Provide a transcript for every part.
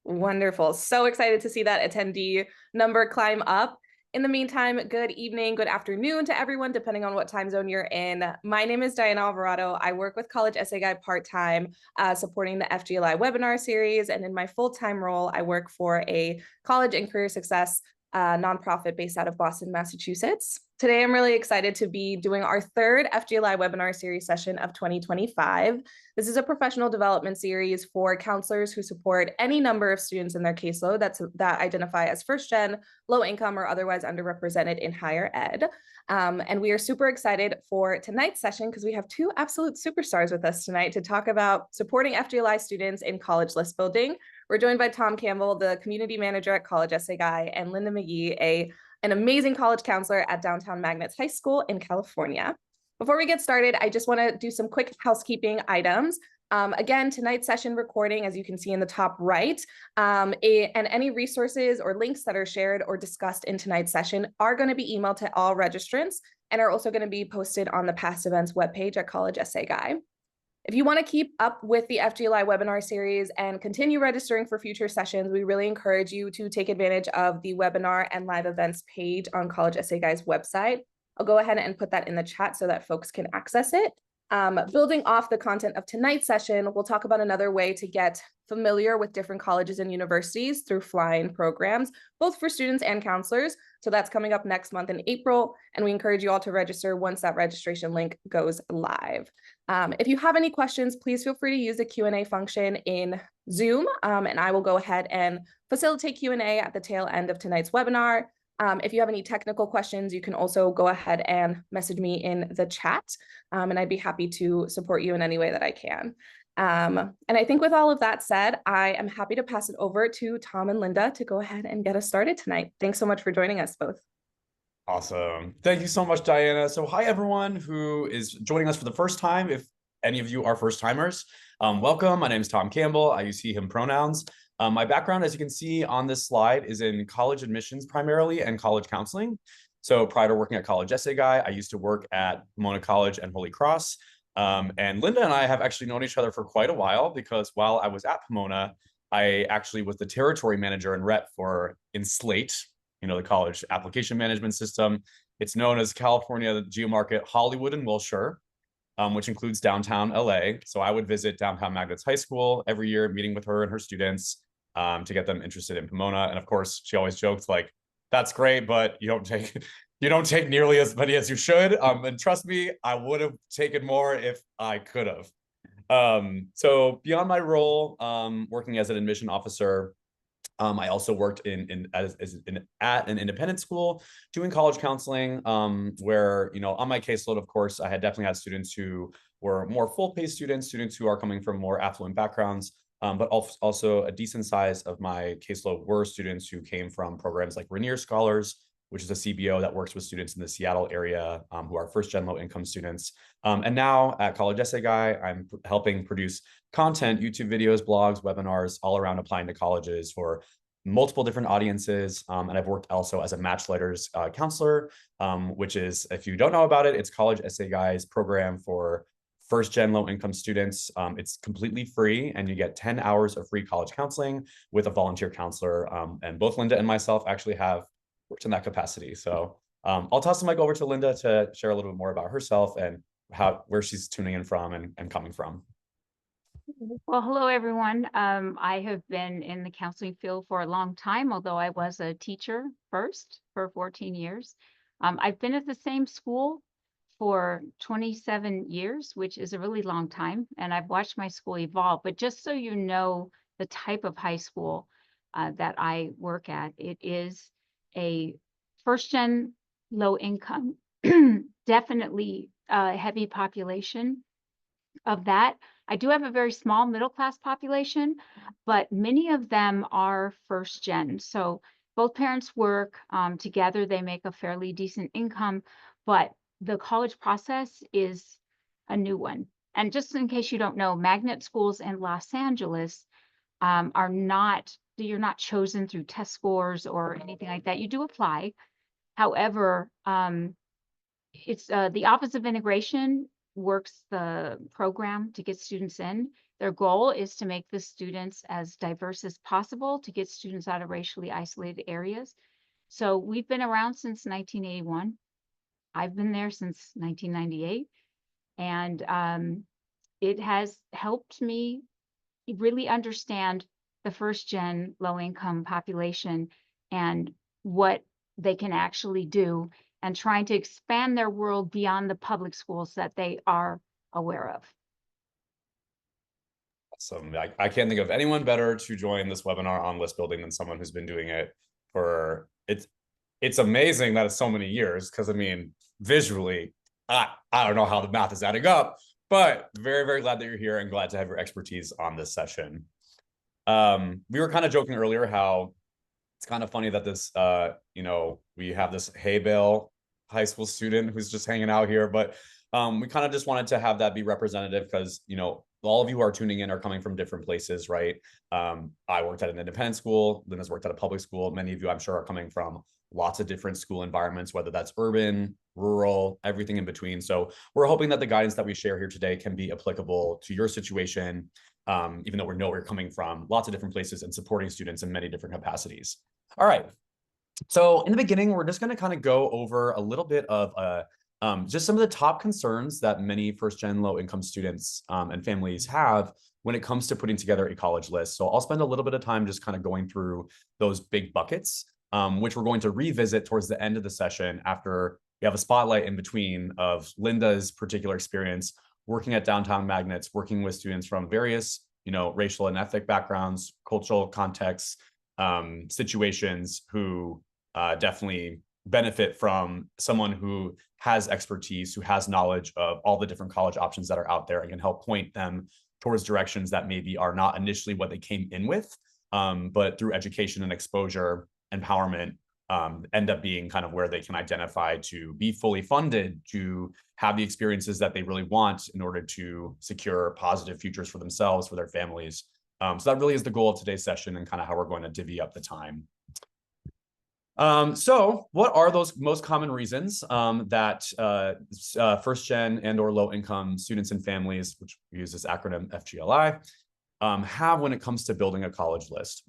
Wonderful. So excited to see that attendee number climb up. In the meantime, good evening, good afternoon to everyone, depending on what time zone you're in. My name is Diana Alvarado. I work with College Essay Guide part-time, supporting the FGLI webinar series. And in my full-time role, I work for a college and career success nonprofit based out of Boston, Massachusetts. Today, I'm really excited to be doing our third FGLI webinar series session of 2025. This is a professional development series for counselors who support any number of students in their caseload that identify as first-gen, low income, or otherwise underrepresented in higher ed. And we are super excited for tonight's session because we have two absolute superstars with us tonight to talk about supporting FGLI students in college list building. We're joined by Tom Campbell, the community manager at College Essay Guy, and Linda McGee, an amazing college counselor at downtown Magnets High School in California. Before we get started, I just want to do some quick housekeeping items. Again, tonight's session recording, as you can see in the top right, and any resources or links that are shared or discussed in tonight's session are going to be emailed to all registrants and are also going to be posted on the past events webpage at College Essay Guy. If you want to keep up with the FGLI webinar series and continue registering for future sessions, we really encourage you to take advantage of the webinar and live events page on College Essay Guy's website. I'll go ahead and put that in the chat so that folks can access it. Building off the content of tonight's session, we'll talk about another way to get familiar with different colleges and universities through fly-in programs, both for students and counselors. So that's coming up next month in April, and we encourage you all to register once that registration link goes live. If you have any questions, please feel free to use the Q&A function in Zoom, and I will go ahead and facilitate Q&A at the tail end of tonight's webinar. If you have any technical questions, you can also go ahead and message me in the chat, and I'd be happy to support you in any way that I can. And I think with all of that said, I am happy to pass it over to Tom and Linda to go ahead and get us started tonight. Thanks so much for joining us both. Awesome. Thank you so much, Diana. So hi, everyone who is joining us for the first time. If any of you are first timers, welcome. My name is Tom Campbell. I use he, him pronouns. My background, as you can see on this slide, is in college admissions primarily and college counseling. So prior to working at College Essay Guy, I used to work at Pomona College and Holy Cross. And Linda and I have actually known each other for quite a while because while I was at Pomona, I actually was the territory manager and rep in Slate, the college application management system. It's known as California Geomarket Hollywood and Wilshire, which includes downtown LA. So I would visit downtown Magnets High School every year, meeting with her and her students to get them interested in Pomona. And of course, she always joked like, "That's great, but you don't take nearly as many as you should." And trust me, I would have taken more if I could have. So beyond my role, working as an admission officer, I also worked at an independent school doing college counseling, where, on my caseload, of course, I had definitely had students who were more full-paced students who are coming from more affluent backgrounds, but also a decent size of my caseload were students who came from programs like Rainier Scholars, which is a CBO that works with students in the Seattle area who are first-gen low-income students. And now at College Essay Guy, I'm helping produce content, YouTube videos, blogs, webinars, all around applying to colleges for multiple different audiences. And I've worked also as a Match Letters counselor, which is, if you don't know about it, it's College Essay Guy's program for first-gen low-income students. It's completely free, and you get 10 hours of free college counseling with a volunteer counselor. And both Linda and myself actually have worked in that capacity. So I'll toss the mic over to Linda to share a little bit more about herself and where she's tuning in from and coming from. Well, hello, everyone. I have been in the counseling field for a long time, although I was a teacher first for 14 years. I've been at the same school for 27 years, which is a really long time, and I've watched my school evolve. But just so you know the type of high school that I work at, it is a first-gen low income, definitely a heavy population of that. I do have a very small middle class population, but many of them are first gen. So both parents work together. They make a fairly decent income, but the college process is a new one. And just in case you don't know, magnet schools in Los Angeles you're not chosen through test scores or anything like that. You do apply. However, it's the Office of Integration works the program to get students in, Their goal is to make the students as diverse as possible to get students out of racially isolated areas. So we've been around since 1981. I've been there since 1998. And it has helped me really understand the first gen low income population and what they can actually do, and trying to expand their world beyond the public schools that they are aware of. So I can't think of anyone better to join this webinar on list building than someone who's been doing it for it's amazing that it's so many years, because I mean, visually, I don't know how the math is adding up, but very, very glad that you're here and glad to have your expertise on this session. We were kind of joking earlier how it's kind of funny that this, we have this hay bale high school student who's just hanging out here, but we kind of just wanted to have that be representative because, all of you who are tuning in are coming from different places, right? I worked at an independent school. Linda's worked at a public school. Many of you, I'm sure, are coming from lots of different school environments, whether that's urban, rural, everything in between. So we're hoping that the guidance that we share here today can be applicable to your situation, even though we know where you're coming from, lots of different places, and supporting students in many different capacities. All right. So in the beginning, we're just going to kind of go over a little bit of just some of the top concerns that many first-gen low-income students and families have when it comes to putting together a college list. So I'll spend a little bit of time just kind of going through those big buckets, which we're going to revisit towards the end of the session after we have a spotlight in between of Linda's particular experience working at Downtown Magnets, working with students from various, racial and ethnic backgrounds, cultural contexts, situations, who definitely benefit from someone who has expertise, who has knowledge of all the different college options that are out there and can help point them towards directions that maybe are not initially what they came in with, but through education and exposure, empowerment, end up being kind of where they can identify to be fully funded, to have the experiences that they really want in order to secure positive futures for themselves, for their families. So that really is the goal of today's session and kind of how we're going to divvy up the time. So what are those most common reasons that first gen and or low income students and families, which we use this acronym FGLI, have when it comes to building a college list?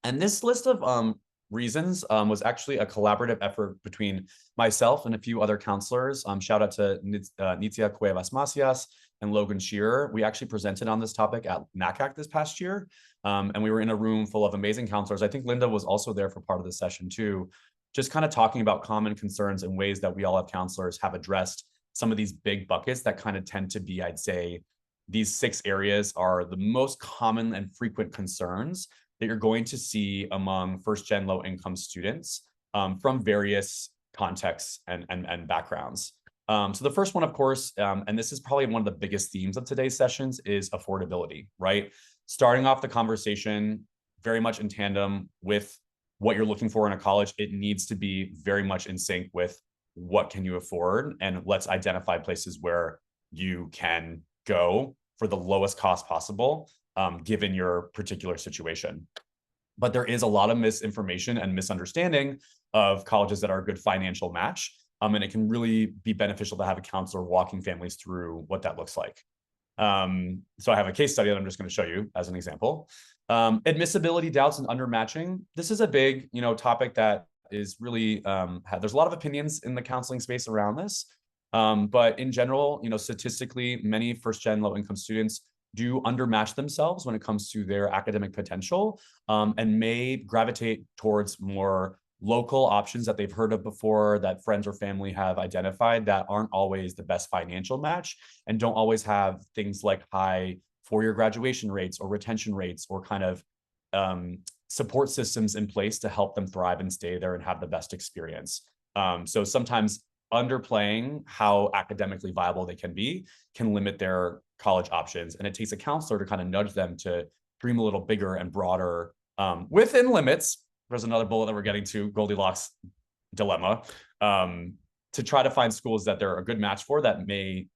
And this list of reasons was actually a collaborative effort between myself and a few other counselors. Shout out to Nitzia Cuevas Macias and Logan Shearer. We actually presented on this topic at NACAC this past year. And we were in a room full of amazing counselors. I think Linda was also there for part of the session too, just kind of talking about common concerns and ways that we all have counselors have addressed some of these big buckets that kind of tend to be, I'd say, these 6 areas are the most common and frequent concerns that you're going to see among first-gen low-income students from various contexts and backgrounds. So the first one, of course, and this is probably one of the biggest themes of today's sessions, is affordability, right? Starting off the conversation very much in tandem with what you're looking for in a college, it needs to be very much in sync with what can you afford, and let's identify places where you can go for the lowest cost possible, given your particular situation. But there is a lot of misinformation and misunderstanding of colleges that are a good financial match. And it can really be beneficial to have a counselor walking families through what that looks like. So I have a case study that I'm just going to show you as an example. Admissibility doubts and undermatching. This is a big, topic that is really, there's a lot of opinions in the counseling space around this. But in general, statistically, many first-gen low-income students do undermatch themselves when it comes to their academic potential, and may gravitate towards more local options that they've heard of before, that friends or family have identified, that aren't always the best financial match and don't always have things like high four-year graduation rates or retention rates or kind of support systems in place to help them thrive and stay there and have the best experience. So sometimes underplaying how academically viable they can be can limit their college options. And it takes a counselor to kind of nudge them to dream a little bigger and broader within limits. There's another bullet that we're getting to, Goldilocks dilemma, to try to find schools that they're a good match for, that may,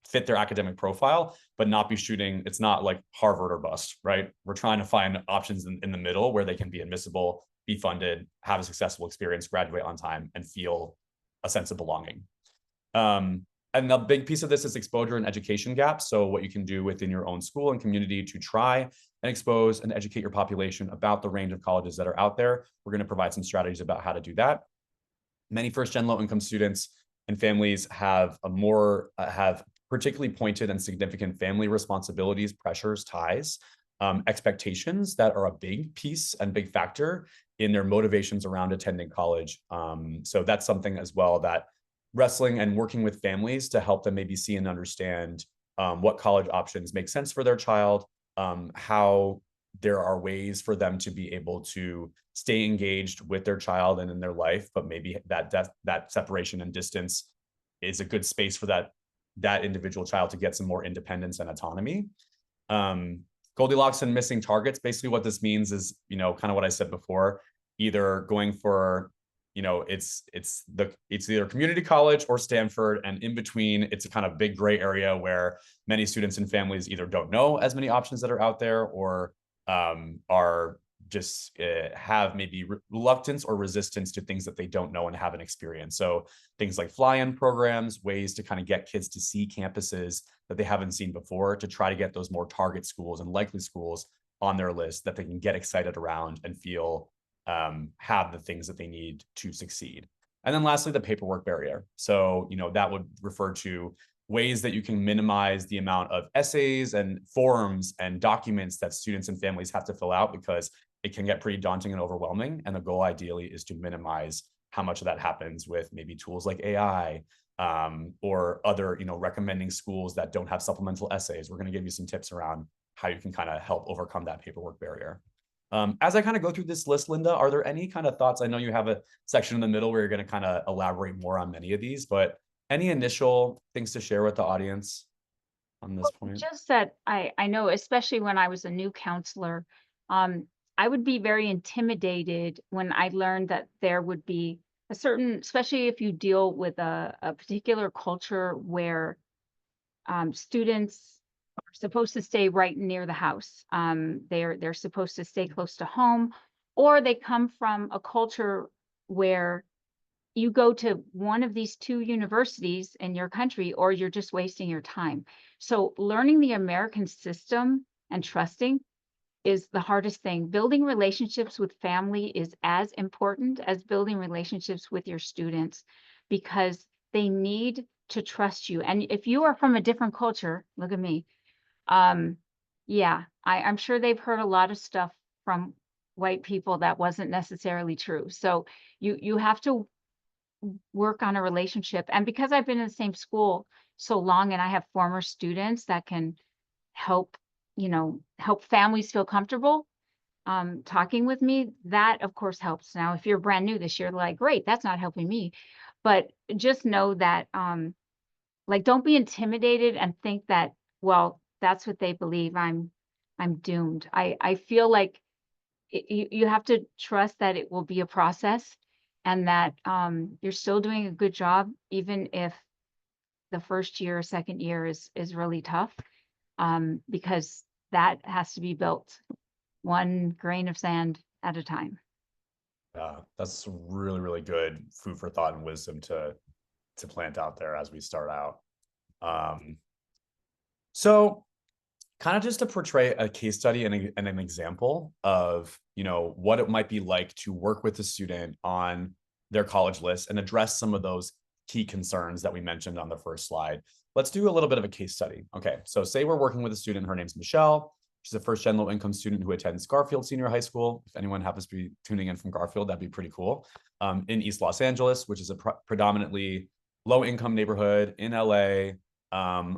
fit their academic profile, but not be shooting. It's not like Harvard or bust, right? We're trying to find options in the middle where they can be admissible, be funded, have a successful experience, graduate on time, and feel a sense of belonging. And the big piece of this is exposure and education gaps. So what you can do within your own school and community to try and expose and educate your population about the range of colleges that are out there. We're going to provide some strategies about how to do that. Many first-gen low-income students and families have have particularly pointed and significant family responsibilities, pressures, ties, expectations that are a big piece and big factor in their motivations around attending college. So that's something as well that wrestling and working with families to help them maybe see and understand what college options make sense for their child, how there are ways for them to be able to stay engaged with their child and in their life, but maybe that separation and distance is a good space for that individual child to get some more independence and autonomy. Goldilocks and missing targets. Basically what this means is, kind of what I said before, either going for, it's either community college or Stanford, and in between, it's a kind of big gray area where many students and families either don't know as many options that are out there, or are just have maybe reluctance or resistance to things that they don't know and haven't experienced. So things like fly-in programs, ways to kind of get kids to see campuses that they haven't seen before, to try to get those more target schools and likely schools on their list that they can get excited around and feel have the things that they need to succeed. And then lastly, the paperwork barrier. So, that would refer to ways that you can minimize the amount of essays and forms and documents that students and families have to fill out, because it can get pretty daunting and overwhelming. And the goal ideally is to minimize how much of that happens with maybe tools like AI, or other, recommending schools that don't have supplemental essays. We're going to give you some tips around how you can kind of help overcome that paperwork barrier. As I kind of go through this list, Linda, are there any kind of thoughts? I know you have a section in the middle where you're going to kind of elaborate more on many of these, but any initial things to share with the audience on this point? Just that I know, especially when I was a new counselor, I would be very intimidated when I learned that there would be a certain, especially if you deal with a particular culture where students are supposed to stay right near the house. They're supposed to stay close to home, or they come from a culture where you go to one of these two universities in your country, or you're just wasting your time. So learning the American system and trusting is the hardest thing. Building relationships with family is as important as building relationships with your students, because they need to trust you. And if you are from a different culture, look at me. Yeah, I'm sure they've heard a lot of stuff from white people that wasn't necessarily true. So you have to work on a relationship. And because I've been in the same school so long, and I have former students that can help, help families feel comfortable talking with me, that of course helps. Now, if you're brand new this year, like, great, that's not helping me. But just know that, like, don't be intimidated and think that, well, that's what they believe, I'm doomed. I feel like you have to trust that it will be a process, and that you're still doing a good job, even if the first year or second year is really tough, because that has to be built one grain of sand at a time. Yeah, that's really, really good food for thought and wisdom to plant out there as we start out. So kind of just to portray a case study and an example of, what it might be like to work with a student on their college list and address some of those key concerns that we mentioned on the first slide. Let's do a little bit of a case study. Okay, so say we're working with a student, her name's Michelle. She's a first-gen low-income student who attends Garfield Senior High School. If anyone happens to be tuning in from Garfield, that'd be pretty cool. In East Los Angeles, which is a predominantly low-income neighborhood in LA.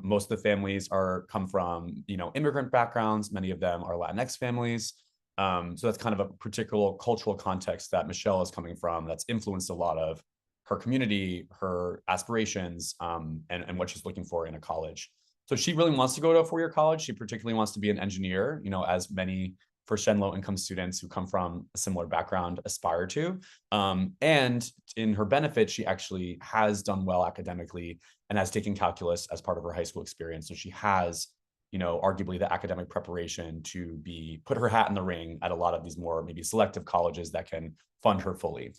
Most of the families come from, immigrant backgrounds. Many of them are Latinx families. So that's kind of a particular cultural context that Michelle is coming from that's influenced a lot of her community, her aspirations, and what she's looking for in a college. So she really wants to go to a four-year college. She particularly wants to be an engineer, as many first-gen low-income students who come from a similar background aspire to. And in her benefit, she actually has done well academically and has taken calculus as part of her high school experience. So she has, arguably the academic preparation to put her hat in the ring at a lot of these more maybe selective colleges that can fund her fully.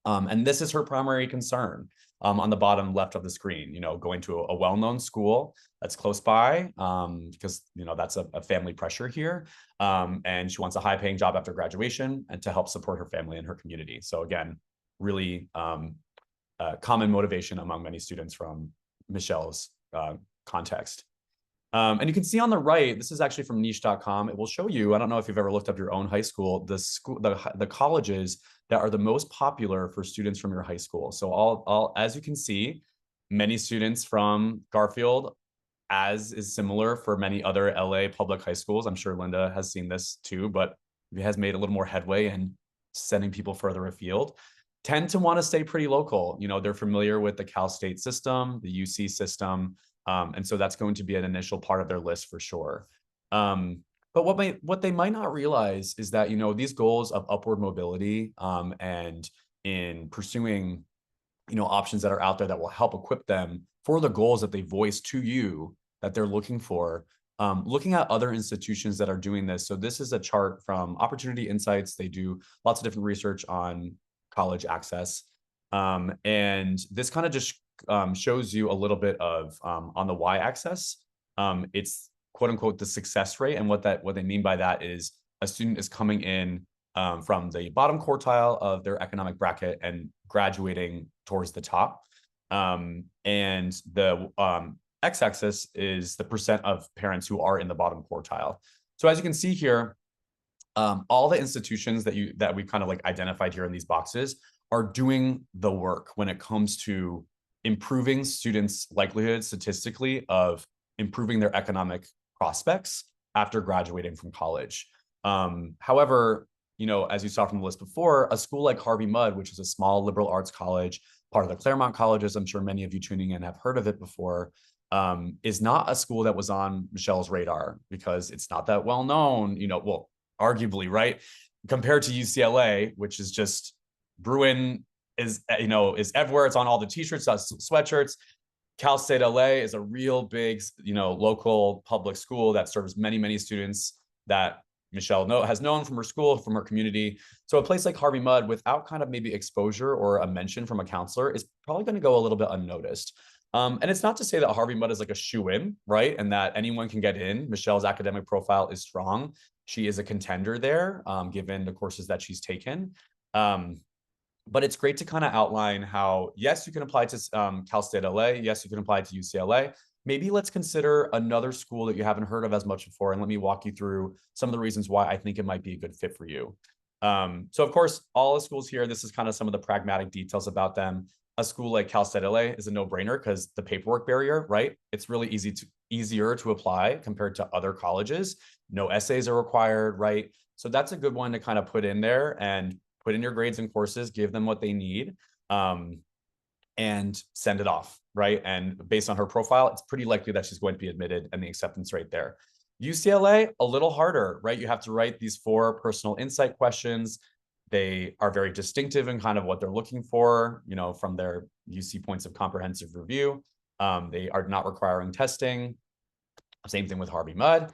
And this is her primary concern. on the bottom left of the screen, going to a well-known school that's close by, because, that's a family pressure here. And she wants a high-paying job after graduation and to help support her family and her community. So again, really common motivation among many students from Michelle's context. And you can see on the right, this is actually from niche.com. It will show you, I don't know if you've ever looked up your own high school, the colleges that are the most popular for students from your high school. So as you can see, many students from Garfield, as is similar for many other LA public high schools. I'm sure Linda has seen this too, but it has made a little more headway in sending people further afield, tend to want to stay pretty local. They're familiar with the Cal State system, the UC system. And so that's going to be an initial part of their list for sure. But what they might not realize is that, these goals of upward mobility and in pursuing, options that are out there that will help equip them for the goals that they voice to you that they're looking for, looking at other institutions that are doing this. So this is a chart from Opportunity Insights. They do lots of different research on college access. And this kind of just shows you a little bit of on the y-axis, it's quote unquote the success rate, and what they mean by that is a student is coming in from the bottom quartile of their economic bracket and graduating towards the top, and the x-axis is the percent of parents who are in the bottom quartile. So as you can see here, all the institutions that we kind of like identified here in these boxes are doing the work when it comes to improving students' likelihood statistically of improving their economic prospects after graduating from college. However, as you saw from the list before, a school like Harvey Mudd, which is a small liberal arts college, part of the Claremont colleges, I'm sure many of you tuning in have heard of it before, is not a school that was on Michelle's radar because it's not that well known, well, arguably, right? Compared to UCLA, which is just Bruin is everywhere. It's on all the t-shirts, sweatshirts. Cal State LA is a real big, local public school that serves many, many students that Michelle has known from her school, from her community. So a place like Harvey Mudd, without kind of maybe exposure or a mention from a counselor, is probably going to go a little bit unnoticed. And it's not to say that Harvey Mudd is like a shoe-in, right? And that anyone can get in. Michelle's academic profile is strong. She is a contender there, given the courses that she's taken. But it's great to kind of outline how, yes, you can apply to Cal State LA. Yes, you can apply to UCLA. Maybe let's consider another school that you haven't heard of as much before. And let me walk you through some of the reasons why I think it might be a good fit for you. So of course, all the schools here, this is kind of some of the pragmatic details about them. A school like Cal State LA is a no-brainer because the paperwork barrier, right? It's really easier to apply compared to other colleges. No essays are required, right? So that's a good one to kind of put in there and put in your grades and courses, give them what they need, and send it off, right? And based on her profile, it's pretty likely that she's going to be admitted and the acceptance rate there. UCLA, a little harder, right? You have to write these 4 personal insight questions. They are very distinctive in kind of what they're looking for, from their UC points of comprehensive review. They are not requiring testing. Same thing with Harvey Mudd.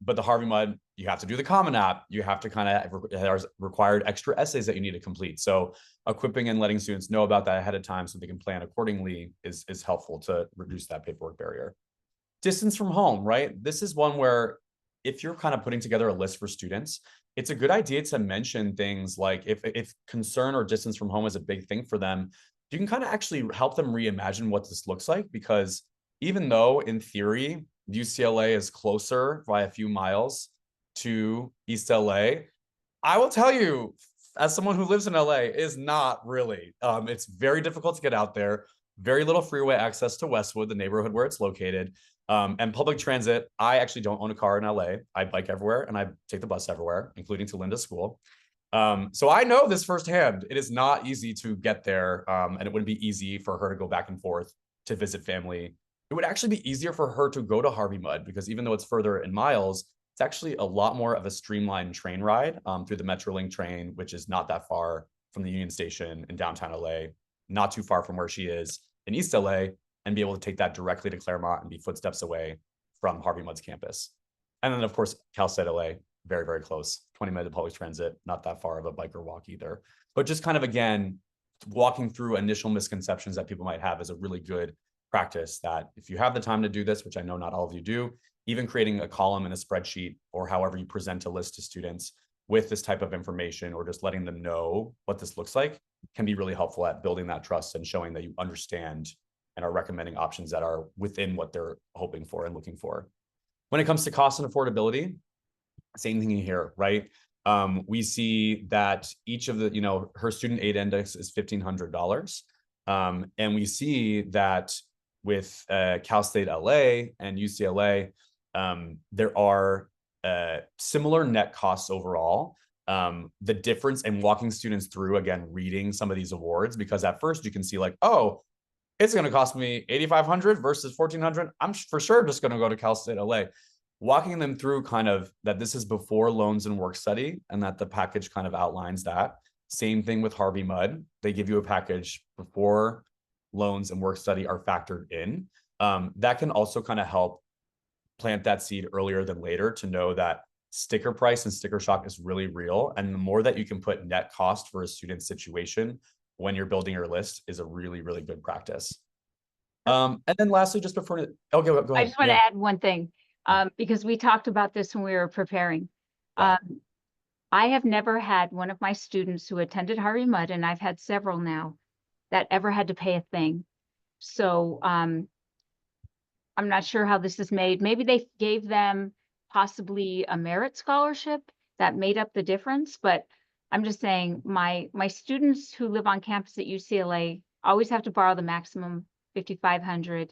But the Harvey Mudd, you have to do the Common App. You have to kind of, there's required extra essays that you need to complete. So equipping and letting students know about that ahead of time so they can plan accordingly is helpful to reduce that paperwork barrier. Distance from home, right? This is one where if you're kind of putting together a list for students, it's a good idea to mention things like if concern or distance from home is a big thing for them, you can kind of actually help them reimagine what this looks like, because even though in theory, UCLA is closer by a few miles to East LA, I will tell you, as someone who lives in LA, is not really. It's very difficult to get out there, very little freeway access to Westwood, the neighborhood where it's located, and public transit. I actually don't own a car in LA. I bike everywhere and I take the bus everywhere, including to Linda's school. So I know this firsthand. It is not easy to get there, and it wouldn't be easy for her to go back and forth to visit family. It would actually be easier for her to go to Harvey Mudd, because even though it's further in miles, it's actually a lot more of a streamlined train ride through the Metrolink train, which is not that far from the Union Station in downtown LA, not too far from where she is in East LA, and be able to take that directly to Claremont and be footsteps away from Harvey Mudd's campus. And then, of course, Cal State LA, very, very close, 20 minutes of public transit, not that far of a bike or walk either. But just kind of, again, walking through initial misconceptions that people might have is a really good practice. That if you have the time to do this, which I know not all of you do, even creating a column in a spreadsheet or however you present a list to students with this type of information, or just letting them know what this looks like, can be really helpful at building that trust and showing that you understand and are recommending options that are within what they're hoping for and looking for. When it comes to cost and affordability, same thing here, right? We see that each of the, her student aid index is $1,500. And we see that with Cal State LA and UCLA, there are similar net costs overall. The difference in walking students through, again, reading some of these awards, because at first you can see like, oh, it's going to cost me $8,500 versus $1,400. I'm for sure just going to go to Cal State LA. Walking them through kind of that this is before loans and work study, and that the package kind of outlines that. Same thing with Harvey Mudd. They give you a package before loans and work study are factored in. That can also kind of help plant that seed earlier than later to know that sticker price and sticker shock is really real. And the more that you can put net cost for a student situation when you're building your list is a really, really good practice. And then lastly, just before, go ahead. I just want to add one thing, because we talked about this when we were preparing. Yeah. I have never had one of my students who attended Harvey Mudd, and I've had several now, that ever had to pay a thing. So I'm not sure how this is made. Maybe they gave them possibly a merit scholarship that made up the difference, but I'm just saying my students who live on campus at UCLA always have to borrow the maximum $5,500.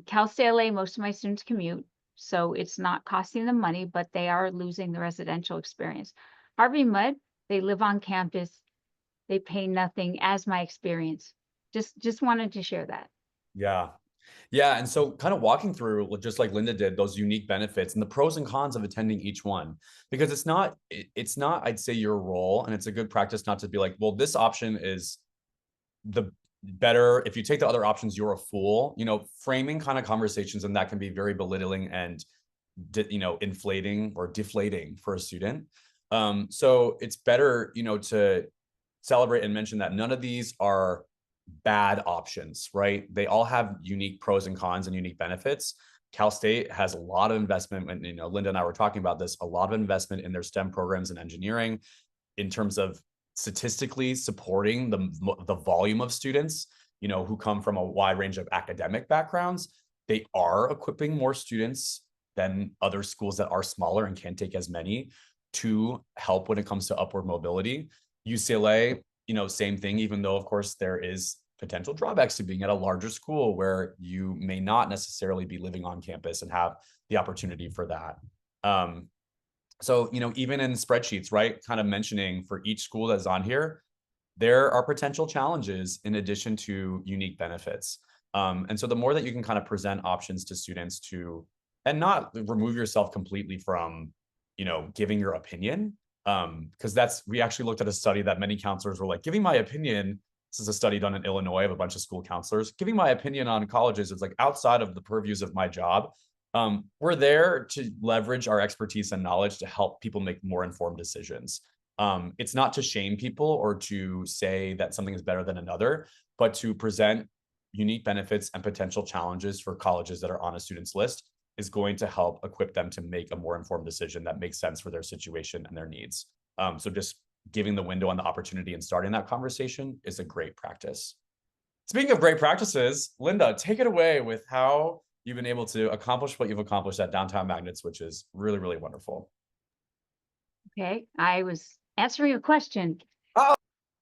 Cal State LA, most of my students commute, so it's not costing them money, but they are losing the residential experience. Harvey Mudd, they live on campus, they pay nothing, as my experience. Just wanted to share that. Yeah. Yeah. And so kind of walking through, just like Linda did, those unique benefits and the pros and cons of attending each one, because it's not, I'd say, your role. And it's a good practice not to be like, well, this option is the better. If you take the other options, you're a fool, framing kind of conversations. And that can be very belittling and, inflating or deflating for a student. So it's better, to celebrate and mention that none of these are bad options, right? They all have unique pros and cons and unique benefits. Cal State has a lot of investment, and Linda and I were talking about this, a lot of investment in their STEM programs and engineering in terms of statistically supporting the volume of students, who come from a wide range of academic backgrounds. They are equipping more students than other schools that are smaller and can't take as many to help when it comes to upward mobility. UCLA, same thing, even though, of course, there is potential drawbacks to being at a larger school where you may not necessarily be living on campus and have the opportunity for that. So, even in spreadsheets, right, kind of mentioning for each school that's on here, there are potential challenges in addition to unique benefits. And so the more that you can kind of present options to students and not remove yourself completely from, giving your opinion, because we actually looked at a study that many counselors were like, giving my opinion. This is a study done in Illinois of a bunch of school counselors. Giving my opinion on colleges is like outside of the purviews of my job. We're there to leverage our expertise and knowledge to help people make more informed decisions. It's not to shame people or to say that something is better than another, but to present unique benefits and potential challenges for colleges that are on a student's list is going to help equip them to make a more informed decision that makes sense for their situation and their needs. So just giving the window on the opportunity and starting that conversation is a great practice. Speaking of great practices, Linda, take it away with how you've been able to accomplish what you've accomplished at Downtown Magnets, which is really, really wonderful. Okay, I was answering a question. Oh.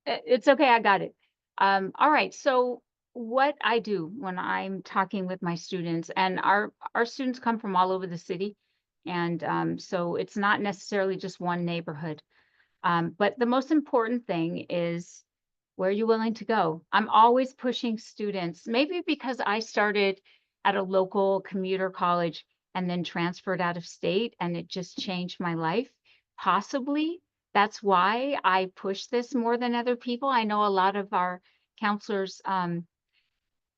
It's okay, I got it. All right, so what I do when I'm talking with my students, and our students come from all over the city, and so it's not necessarily just one neighborhood. But the most important thing is, where are you willing to go? I'm always pushing students, maybe because I started at a local commuter college and then transferred out of state, and it just changed my life. Possibly that's why I push this more than other people. I know a lot of our counselors,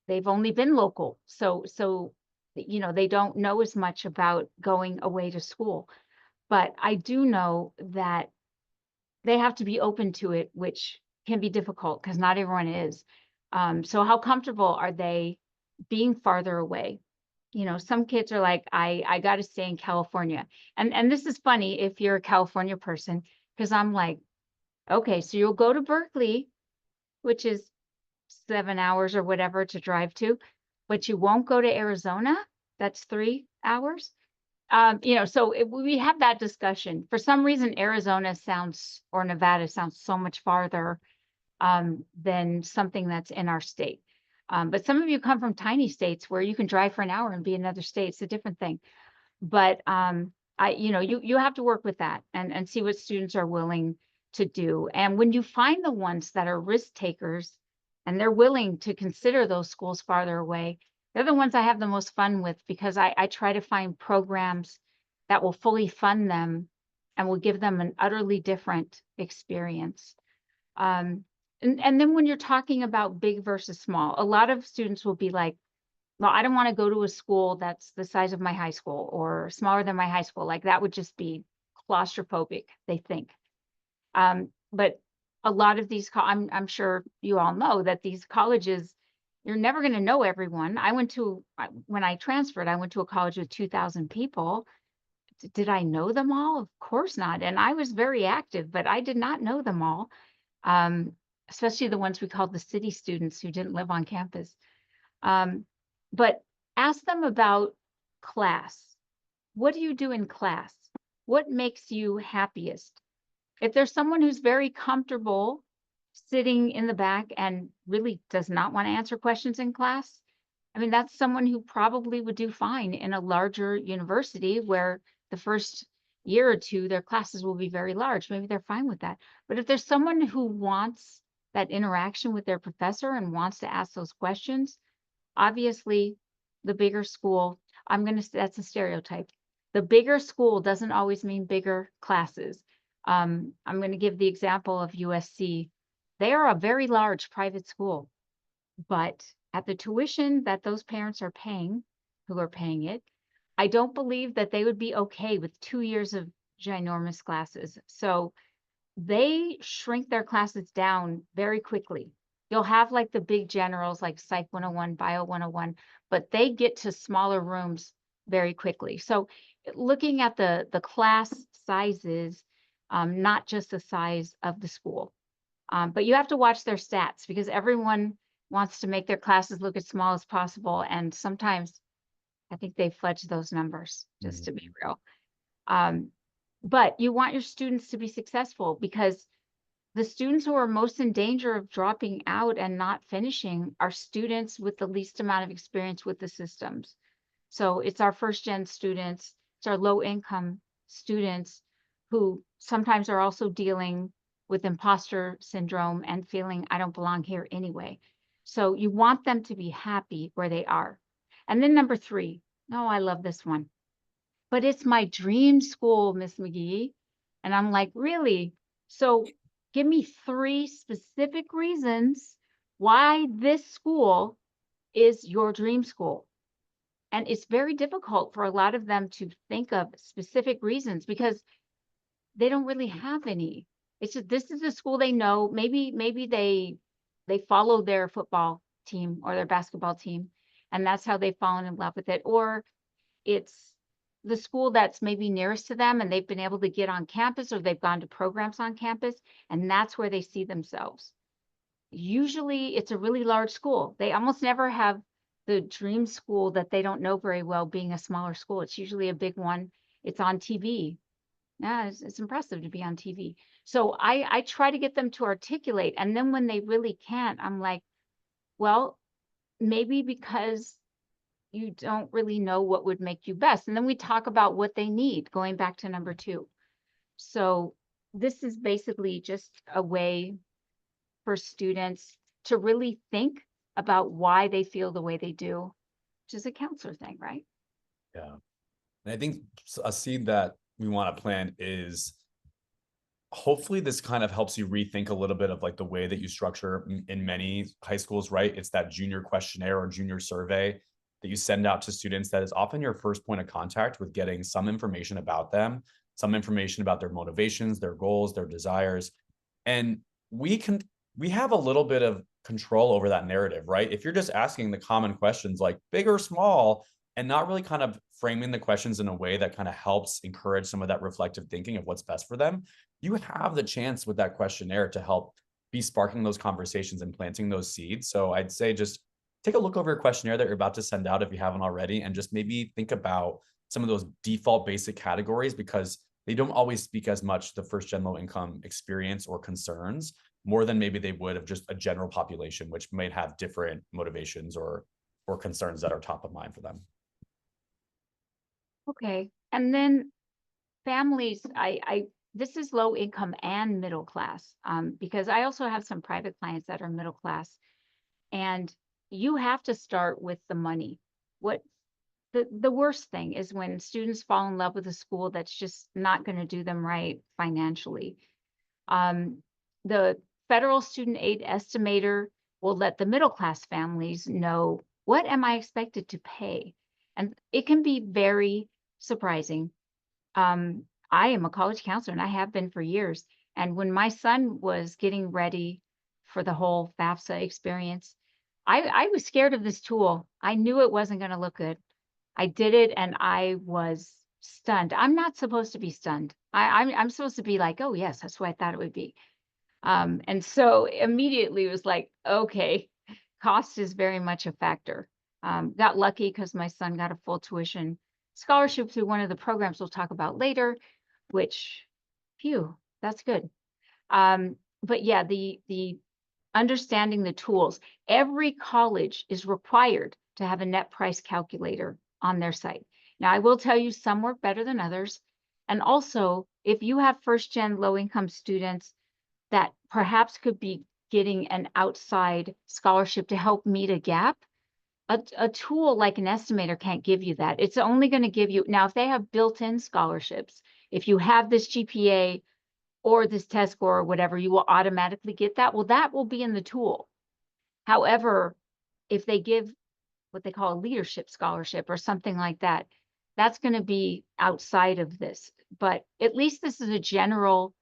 they've only been local, so they don't know as much about going away to school. But I do know that they have to be open to it, which can be difficult because not everyone is. So how comfortable are they being farther away? You know, some kids are like, I got to stay in California. And this is funny if you're a California person, because I'm like, okay, so you'll go to Berkeley, which is 7 hours or whatever to drive to, but you won't go to Arizona. That's 3 hours. You know, so we have that discussion. For some reason, Arizona sounds, or Nevada sounds so much farther than something that's in our state. But some of you come from tiny states where you can drive for an hour and be in another state. It's a different thing. But you know, you have to work with that and see what students are willing to do. And when you find the ones that are risk takers and they're willing to consider those schools farther away, they're the ones I have the most fun with, because I try to find programs that will fully fund them and will give them an utterly different experience. And then when you're talking about big versus small, a lot of students will be like, well, I don't want to go to a school that's the size of my high school or smaller than my high school. Like that would just be claustrophobic, they think. But a lot of these, I'm sure you all know that these colleges, you're never going to know everyone. When I transferred, I went to a college with 2,000 people. Did I know them all? Of course not. And I was very active, but I did not know them all. Especially the ones we called the city students who didn't live on campus. But ask them about class. What do you do in class? What makes you happiest? If there's someone who's very comfortable sitting in the back and really does not want to answer questions in class, I mean, that's someone who probably would do fine in a larger university where the first year or two, their classes will be very large. Maybe they're fine with that. But if there's someone who wants that interaction with their professor and wants to ask those questions, obviously the bigger school, that's a stereotype. The bigger school doesn't always mean bigger classes. I'm going to give the example of USC. They are a very large private school, but at the tuition that those parents are paying, who are paying it, I don't believe that they would be okay with 2 years of ginormous classes. So they shrink their classes down very quickly. You'll have like the big generals like Psych 101, Bio 101, but they get to smaller rooms very quickly. So looking at the class sizes, not just the size of the school. But you have to watch their stats because everyone wants to make their classes look as small as possible. And sometimes I think they fudge those numbers, just to be real. But you want your students to be successful, because the students who are most in danger of dropping out and not finishing are students with the least amount of experience with the systems. So it's our first gen students, it's our low income students who sometimes are also dealing with imposter syndrome and feeling I don't belong here anyway. So you want them to be happy where they are. And then number 3, oh, I love this one. But it's my dream school, Miss McGee. And I'm like, really? So give me 3 specific reasons why this school is your dream school. And it's very difficult for a lot of them to think of specific reasons because they don't really have any. It's just, this is a school they know. Maybe they follow their football team or their basketball team, and that's how they've fallen in love with it. Or it's the school that's maybe nearest to them and they've been able to get on campus, or they've gone to programs on campus, and that's where they see themselves. Usually it's a really large school. They almost never have the dream school that they don't know very well being a smaller school. It's usually a big one. It's on TV. Yeah, it's impressive to be on TV. So I try to get them to articulate. And then when they really can't, I'm like, well, maybe because you don't really know what would make you best. And then we talk about what they need, going back to number 2. So this is basically just a way for students to really think about why they feel the way they do, which is a counselor thing, right? Yeah. And I think a seed that we want to plant is hopefully this kind of helps you rethink a little bit of like the way that you structure in many high schools, right? It's that junior questionnaire or junior survey that you send out to students that is often your first point of contact with getting some information about them, some information about their motivations, their goals, their desires. And we can we have a little bit of control over that narrative, right? If you're just asking the common questions like big or small and not really kind of framing the questions in a way that kind of helps encourage some of that reflective thinking of what's best for them, you have the chance with that questionnaire to help be sparking those conversations and planting those seeds. So I'd say just take a look over your questionnaire that you're about to send out if you haven't already, and just maybe think about some of those default basic categories, because they don't always speak as much to the first gen low income experience or concerns more than maybe they would of just a general population, which might have different motivations or concerns that are top of mind for them. Okay. And then families, this is low income and middle class, because I also have some private clients that are middle class, and you have to start with the money. What the worst thing is when students fall in love with a school that's just not going to do them right financially. The federal student aid estimator will let the middle class families know, what am I expected to pay? And it can be very surprising. I am a college counselor and I have been for years. And when my son was getting ready for the whole FAFSA experience, I was scared of this tool. I knew it wasn't going to look good. I did it and I was stunned. I'm not supposed to be stunned. I'm supposed to be like, oh yes, that's what I thought it would be. And so immediately it was like, okay, cost is very much a factor. Got lucky because my son got a full tuition scholarship through one of the programs we'll talk about later, which, phew, that's good. But yeah, the understanding the tools. Every college is required to have a net price calculator on their site. Now, I will tell you some work better than others. And also, if you have first gen low income students that perhaps could be getting an outside scholarship to help meet a gap, a tool like an estimator can't give you that. It's only going to give you, now, if they have built-in scholarships, if you have this GPA or this test score or whatever, you will automatically get that. Well, that will be in the tool. However, if they give what they call a leadership scholarship or something like that, that's going to be outside of this. But at least this is a general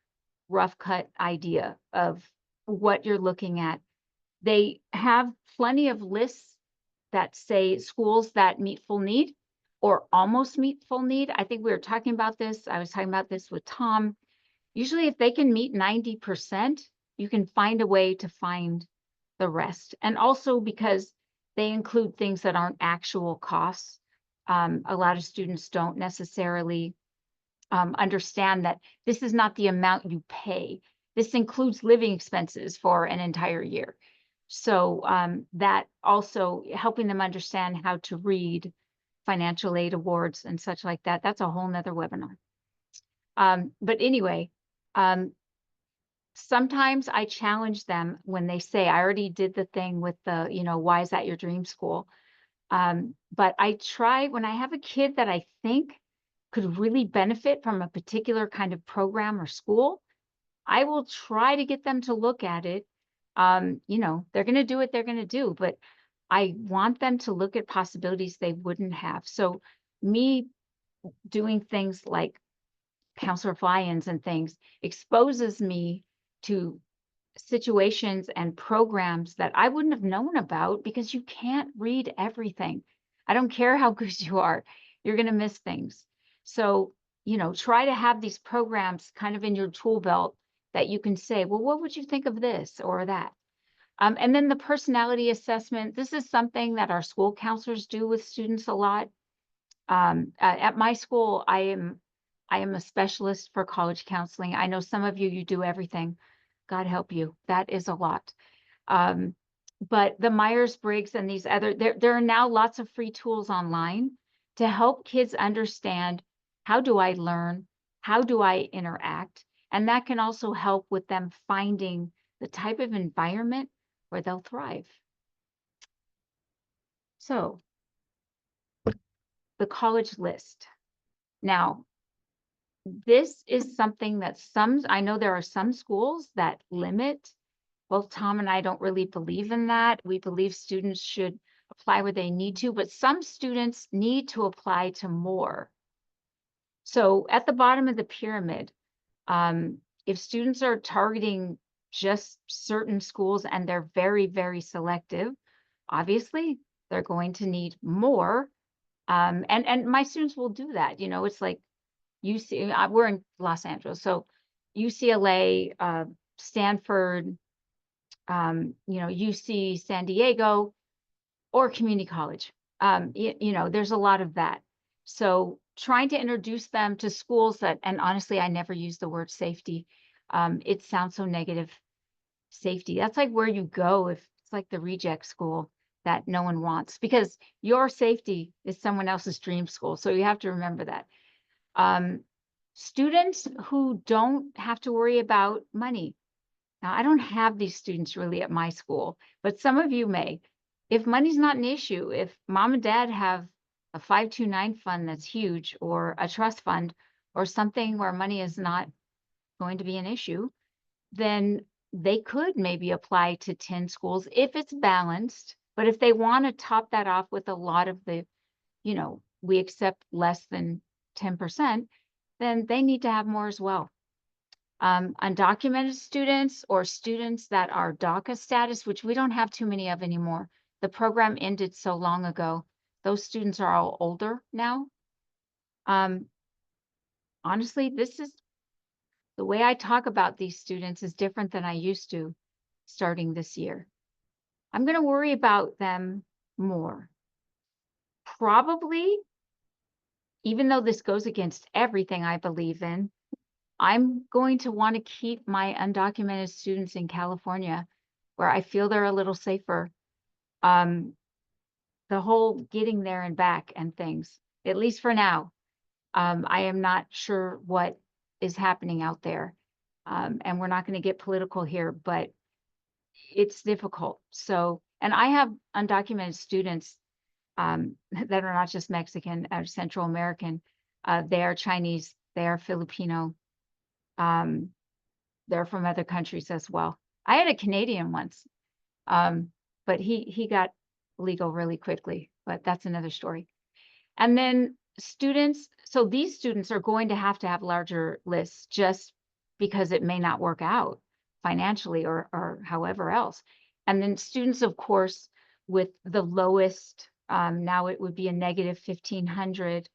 rough cut idea of what you're looking at. They have plenty of lists that say schools that meet full need or almost meet full need. I think we were talking about this. I was talking about this with Tom. Usually if they can meet 90%, you can find a way to find the rest. And also because they include things that aren't actual costs. A lot of students don't necessarily understand that this is not the amount you pay. This includes living expenses for an entire year. So that also helping them understand how to read financial aid awards and such like that. That's a whole nother webinar. But anyway, sometimes I challenge them when they say, I already did the thing with the, why is that your dream school? But I try when I have a kid that I think could really benefit from a particular kind of program or school, I will try to get them to look at it. They're going to do what they're going to do, but I want them to look at possibilities they wouldn't have. So me doing things like counselor fly-ins and things exposes me to situations and programs that I wouldn't have known about because you can't read everything. I don't care how good you are, you're going to miss things. So, try to have these programs kind of in your tool belt that you can say, well, what would you think of this or that? And then the personality assessment. This is something that our school counselors do with students a lot. At my school, I am a specialist for college counseling. I know some of you do everything. God help you. That is a lot. But the Myers-Briggs and these other, there are now lots of free tools online to help kids understand, how do I learn? How do I interact? And that can also help with them finding the type of environment where they'll thrive. So the college list. Now, this is something that I know there are some schools that limit. Both Tom and I don't really believe in that. We believe students should apply where they need to, but some students need to apply to more. So at the bottom of the pyramid, if students are targeting just certain schools and they're very, very selective, obviously they're going to need more. And my students will do that. You know, it's like we're in Los Angeles, so UCLA, Stanford, UC San Diego, or community college. There's a lot of that. So trying to introduce them to schools that, and honestly, I never use the word safety. It sounds so negative. Safety. That's like where you go if it's like the reject school that no one wants, because your safety is someone else's dream school. So you have to remember that. Students who don't have to worry about money. Now, I don't have these students really at my school, but some of you may. If money's not an issue, if mom and dad have a 529 fund that's huge, or a trust fund, or something where money is not going to be an issue, then they could maybe apply to 10 schools if it's balanced. But if they want to top that off with a lot of the, we accept less than 10%, then they need to have more as well. Undocumented students or students that are DACA status, which we don't have too many of anymore. The program ended so long ago. Those students are all older now. Honestly, the way I talk about these students is different than I used to starting this year. I'm going to worry about them more. Probably, even though this goes against everything I believe in, I'm going to want to keep my undocumented students in California, where I feel they're a little safer. The whole getting there and back and things, at least for now. I am not sure what is happening out there. And we're not going to get political here, but it's difficult. So, and I have undocumented students that are not just Mexican or Central American. They are Chinese, they are Filipino. They're from other countries as well. I had a Canadian once, but he got legal really quickly, but that's another story. And then students, so these students are going to have larger lists just because it may not work out financially or however else. And then students, of course, with the lowest, now it would be a negative 1,500.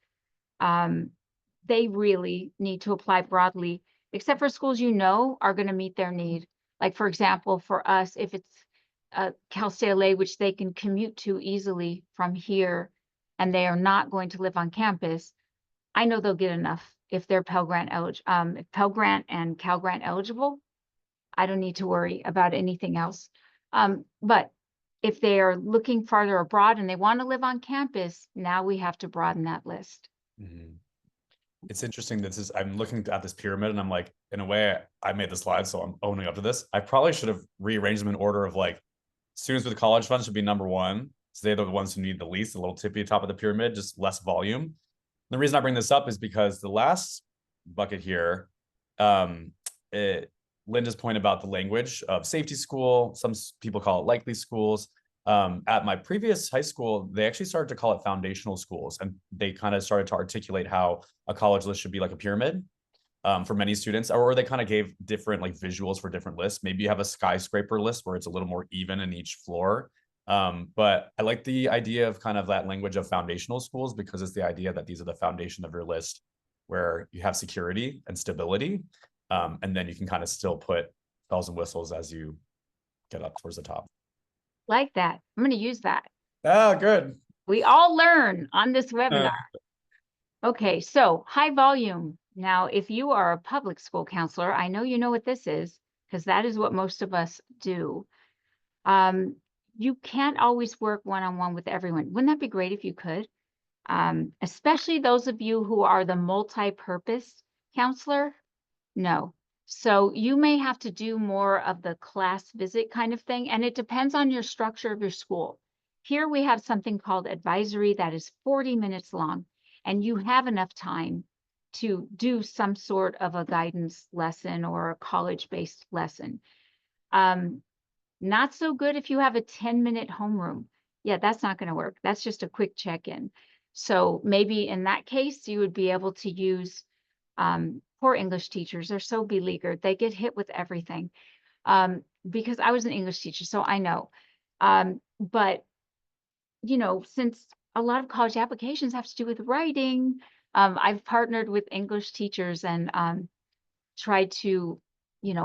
They really need to apply broadly, except for schools are going to meet their need. Like, for example, for us, if it's Cal State LA, which they can commute to easily from here, and they are not going to live on campus, I know they'll get enough if they're Pell Grant and Cal Grant eligible. I don't need to worry about anything else. But if they are looking farther abroad and they want to live on campus, now we have to broaden that list. Mm-hmm. It's interesting. I'm looking at this pyramid and I'm like, in a way, I made the slide, so I'm owning up to this. I probably should have rearranged them in order of like, students with college funds should be number one. So they're the ones who need the least, the little tippy top of the pyramid, just less volume. The reason I bring this up is because the last bucket here, Linda's point about the language of safety school, some people call it likely schools. At my previous high school, they actually started to call it foundational schools, and they kind of started to articulate how a college list should be like a pyramid for many students, or they kind of gave different like visuals for different lists. Maybe you have a skyscraper list where it's a little more even in each floor. But I like the idea of kind of that language of foundational schools, because it's the idea that these are the foundation of your list where you have security and stability. And then you can kind of still put bells and whistles as you get up towards the top. Like that. I'm going to use that. Oh, good. We all learn on this webinar. Okay, so high volume. Now, if you are a public school counselor, I know you know what this is, because that is what most of us do. You can't always work one-on-one with everyone. Wouldn't that be great if you could? Especially those of you who are the multi-purpose counselor? No. So you may have to do more of the class visit kind of thing, and it depends on your structure of your school. Here we have something called advisory that is 40 minutes long, and you have enough time to do some sort of a guidance lesson or a college-based lesson. Not so good if you have a 10-minute homeroom. Yeah, that's not going to work. That's just a quick check-in. So maybe in that case, you would be able to use poor English teachers. They're so beleaguered. They get hit with everything. because I was an English teacher, so I know. But since a lot of college applications have to do with writing, I've partnered with English teachers and tried to,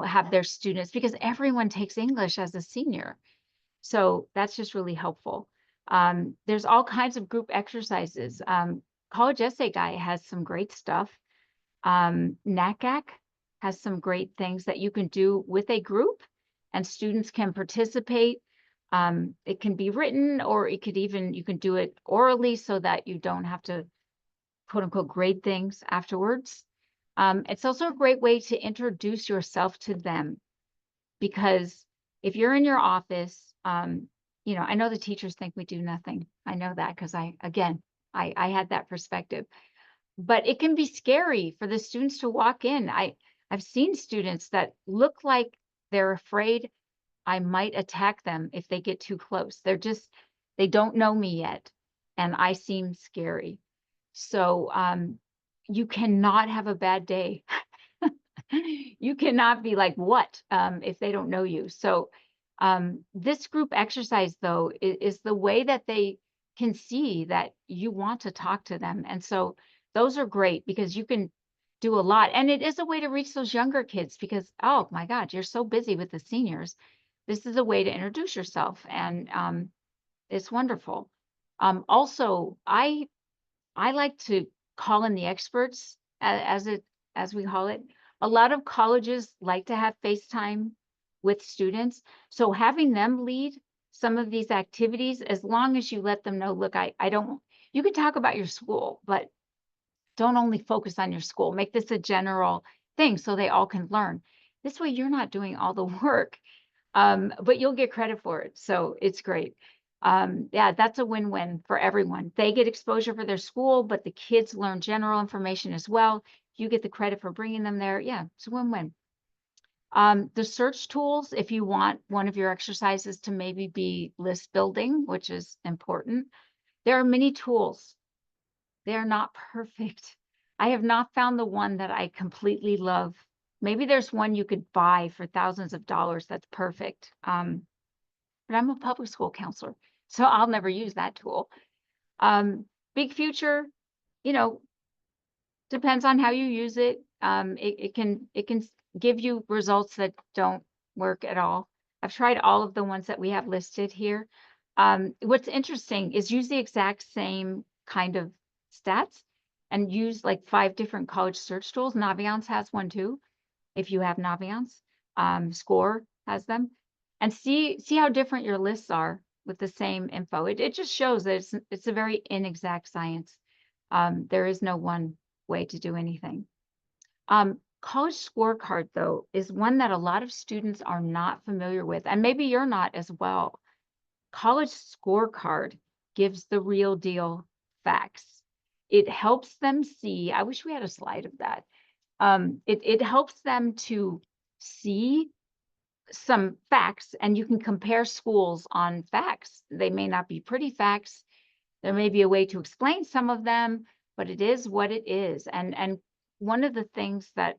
have their students, because everyone takes English as a senior. So that's just really helpful. There's all kinds of group exercises. College Essay Guy has some great stuff. NACAC has some great things that you can do with a group, and students can participate. It can be written, or you can do it orally so that you don't have to quote unquote grade things afterwards. It's also a great way to introduce yourself to them, because if you're in your office, I know the teachers think we do nothing. I know that because I had that perspective, but it can be scary for the students to walk in. I've seen students that look like they're afraid I might attack them if they get too close. They don't know me yet, and I seem scary. So you cannot have a bad day. You cannot be like, what, if they don't know you. So this group exercise, though, is the way that they can see that you want to talk to them. And so those are great because you can do a lot. And it is a way to reach those younger kids because, oh my God, you're so busy with the seniors. This is a way to introduce yourself, and it's wonderful. Also, I like to call in the experts, as we call it. A lot of colleges like to have FaceTime with students. So having them lead some of these activities, as long as you let them know, look, I don't, you can talk about your school, but don't only focus on your school. Make this a general thing so they all can learn. This way you're not doing all the work, but you'll get credit for it. So it's great. Yeah, that's a win-win for everyone. They get exposure for their school, but the kids learn general information as well. You get the credit for bringing them there. Yeah, it's a win-win. The search tools, if you want one of your exercises to maybe be list building, which is important, there are many tools. They're not perfect. I have not found the one that I completely love. Maybe there's one you could buy for thousands of dollars that's perfect. But I'm a public school counselor, so I'll never use that tool. Big Future, depends on how you use it. It can give you results that don't work at all. I've tried all of the ones that we have listed here. What's interesting is use the exact same kind of stats and use like 5 different college search tools. Naviance has one too, if you have Naviance. Score has them. And see how different your lists are with the same info. It just shows that it's a very inexact science. There is no one way to do anything. College scorecard, though, is one that a lot of students are not familiar with, and maybe you're not as well. College scorecard gives the real deal facts. It helps them see, I wish we had a slide of that. It helps them to see some facts, and you can compare schools on facts. They may not be pretty facts. There may be a way to explain some of them, but it is what it is. And one of the things that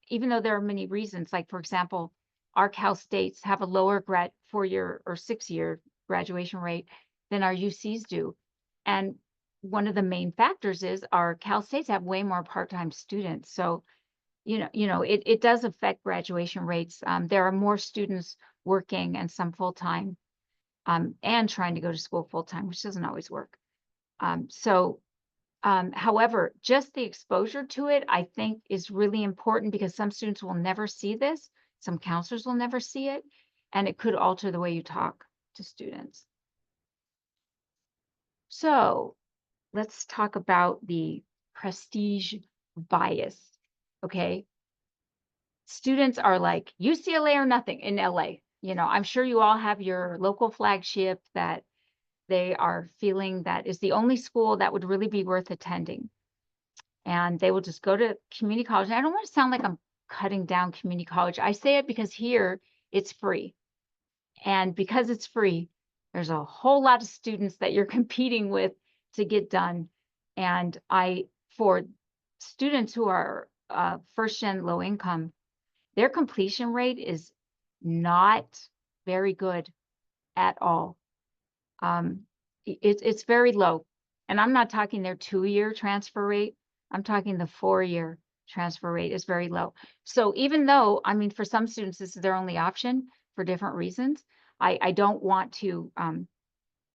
even though there are many reasons, like for example, our Cal States have a lower 4-year or 6-year graduation rate than our UCs do. And one of the main factors is our Cal States have way more part-time students. So it does affect graduation rates. There are more students working and some full-time, and trying to go to school full-time, which doesn't always work. However, just the exposure to it, I think, is really important because some students will never see this. Some counselors will never see it, and it could alter the way you talk to students. So let's talk about the prestige bias, okay? Students are like UCLA or nothing in LA. I'm sure you all have your local flagship that they are feeling that is the only school that would really be worth attending. And they will just go to community college. And I don't want to sound like I'm cutting down community college. I say it because here it's free. And because it's free, there's a whole lot of students that you're competing with to get done. And for students who are first gen low income, their completion rate is not very good at all. It's very low. And I'm not talking their 2-year transfer rate. I'm talking the 4-year transfer rate is very low. So even though, I mean, for some students, this is their only option for different reasons, I don't want to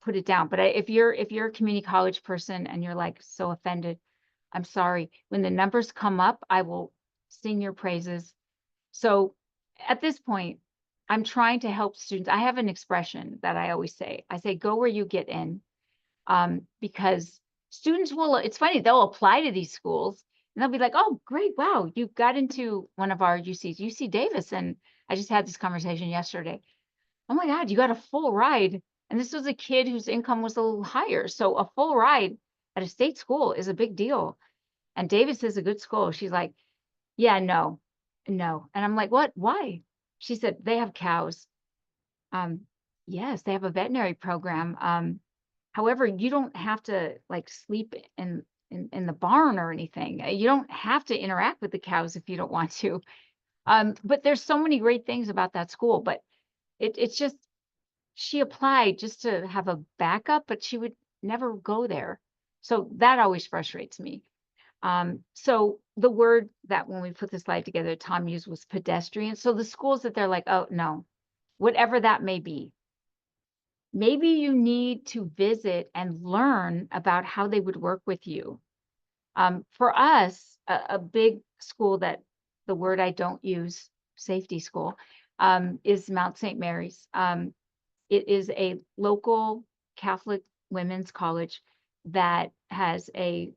put it down. But if you're a community college person and you're like so offended, I'm sorry. When the numbers come up, I will sing your praises. So at this point, I'm trying to help students. I have an expression that I always say. I say, go where you get in, because students will, it's funny, they'll apply to these schools and they'll be like, oh, great. Wow. You got into one of our UCs, UC Davis. And I just had this conversation yesterday. Oh my God, you got a full ride. And this was a kid whose income was a little higher. So a full ride at a state school is a big deal. And Davis is a good school. She's like, yeah, no. And I'm like, what? Why? She said, they have cows. Yes, they have a veterinary program. However, you don't have to like sleep in the barn or anything. You don't have to interact with the cows if you don't want to. But there's so many great things about that school, but it's just, she applied just to have a backup, but she would never go there. So that always frustrates me. So the word that when we put the slide together, Tom used was pedestrian. So the schools that they're like, oh no, whatever that may be, maybe you need to visit and learn about how they would work with you. For us, a big school that the word I don't use, safety school, is Mount St. Mary's. It is a local Catholic women's college that has a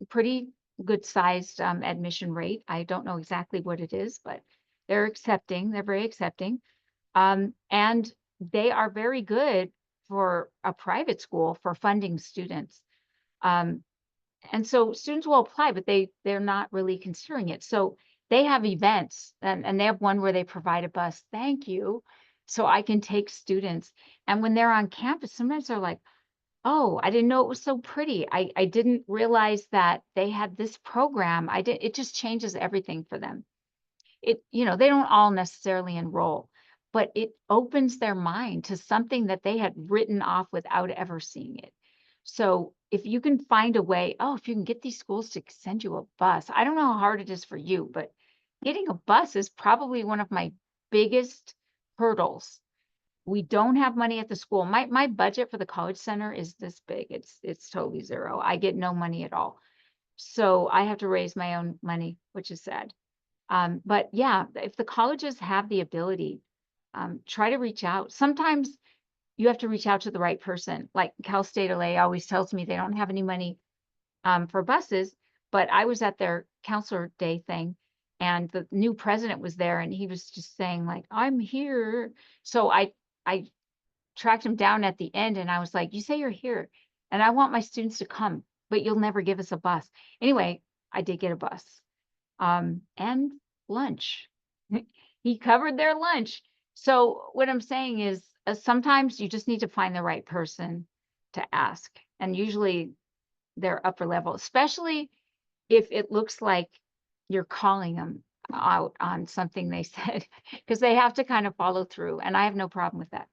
pretty good sized admission rate. I don't know exactly what it is, but they're very accepting. And they are very good for a private school for funding students. And so students will apply, but they're not really considering it. So they have events and they have one where they provide a bus. Thank you. So I can take students. And when they're on campus, sometimes they're like, oh, I didn't know it was so pretty. I didn't realize that they had this program. It just changes everything for them. They don't all necessarily enroll, but it opens their mind to something that they had written off without ever seeing it. So if you can find a way, if you can get these schools to send you a bus, I don't know how hard it is for you, but getting a bus is probably one of my biggest hurdles. We don't have money at the school. My budget for the college center is this big. It's totally zero. I get no money at all. So I have to raise my own money, which is sad. But yeah, if the colleges have the ability, try to reach out. Sometimes you have to reach out to the right person. Like Cal State LA always tells me they don't have any money for buses, but I was at their counselor day thing and the new president was there and he was just saying like, I'm here. So I tracked him down at the end and I was like, you say you're here and I want my students to come, but you'll never give us a bus. Anyway, I did get a bus and lunch. He covered their lunch. So what I'm saying is sometimes you just need to find the right person to ask. And usually they're upper level, especially if it looks like you're calling them out on something they said, because they have to kind of follow through. And I have no problem with that.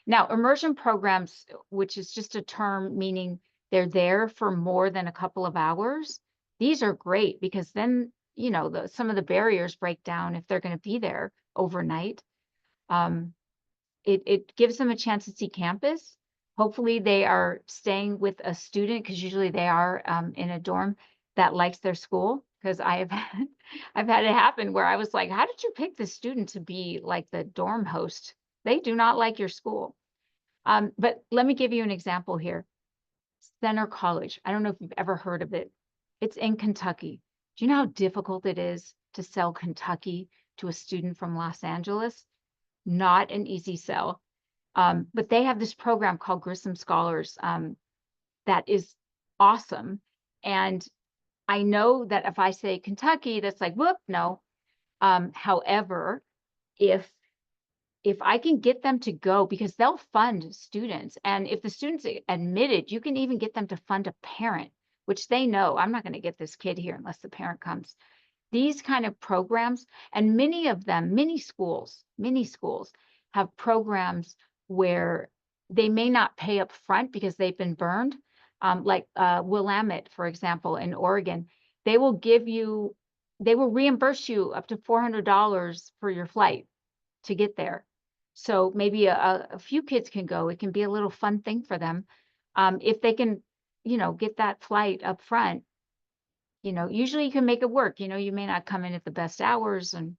Now, immersion programs, which is just a term meaning they're there for more than a couple of hours, these are great because then, some of the barriers break down if they're going to be there overnight. It gives them a chance to see campus. Hopefully they are staying with a student because usually they are in a dorm that likes their school. Because I've had it happen where I was like, how did you pick the student to be like the dorm host? They do not like your school. But let me give you an example here. Center College. I don't know if you've ever heard of it. It's in Kentucky. Do you know how difficult it is to sell Kentucky to a student from Los Angeles? Not an easy sell. But they have this program called Grissom Scholars that is awesome. And I know that if I say Kentucky, that's like, whoop, no. However, if I can get them to go, because they'll fund students, and if the student's admitted, you can even get them to fund a parent, which they know, I'm not going to get this kid here unless the parent comes. these kind of programs, and many of them, many schools have programs where they may not pay up front because they've been burned. Like Willamette, for example, in Oregon, they will reimburse you up to $400 for your flight to get there. So maybe a few kids can go. It can be a little fun thing for them. If they can, get that flight up front, usually you can make it work. You may not come in at the best hours, and,